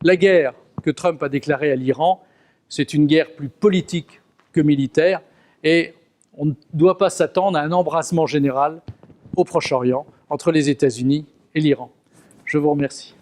la guerre que Trump a déclarée à l'Iran, c'est une guerre plus politique que militaire et on ne doit pas s'attendre à un embrasement général au Proche-Orient entre les États-Unis et l'Iran. Je vous remercie.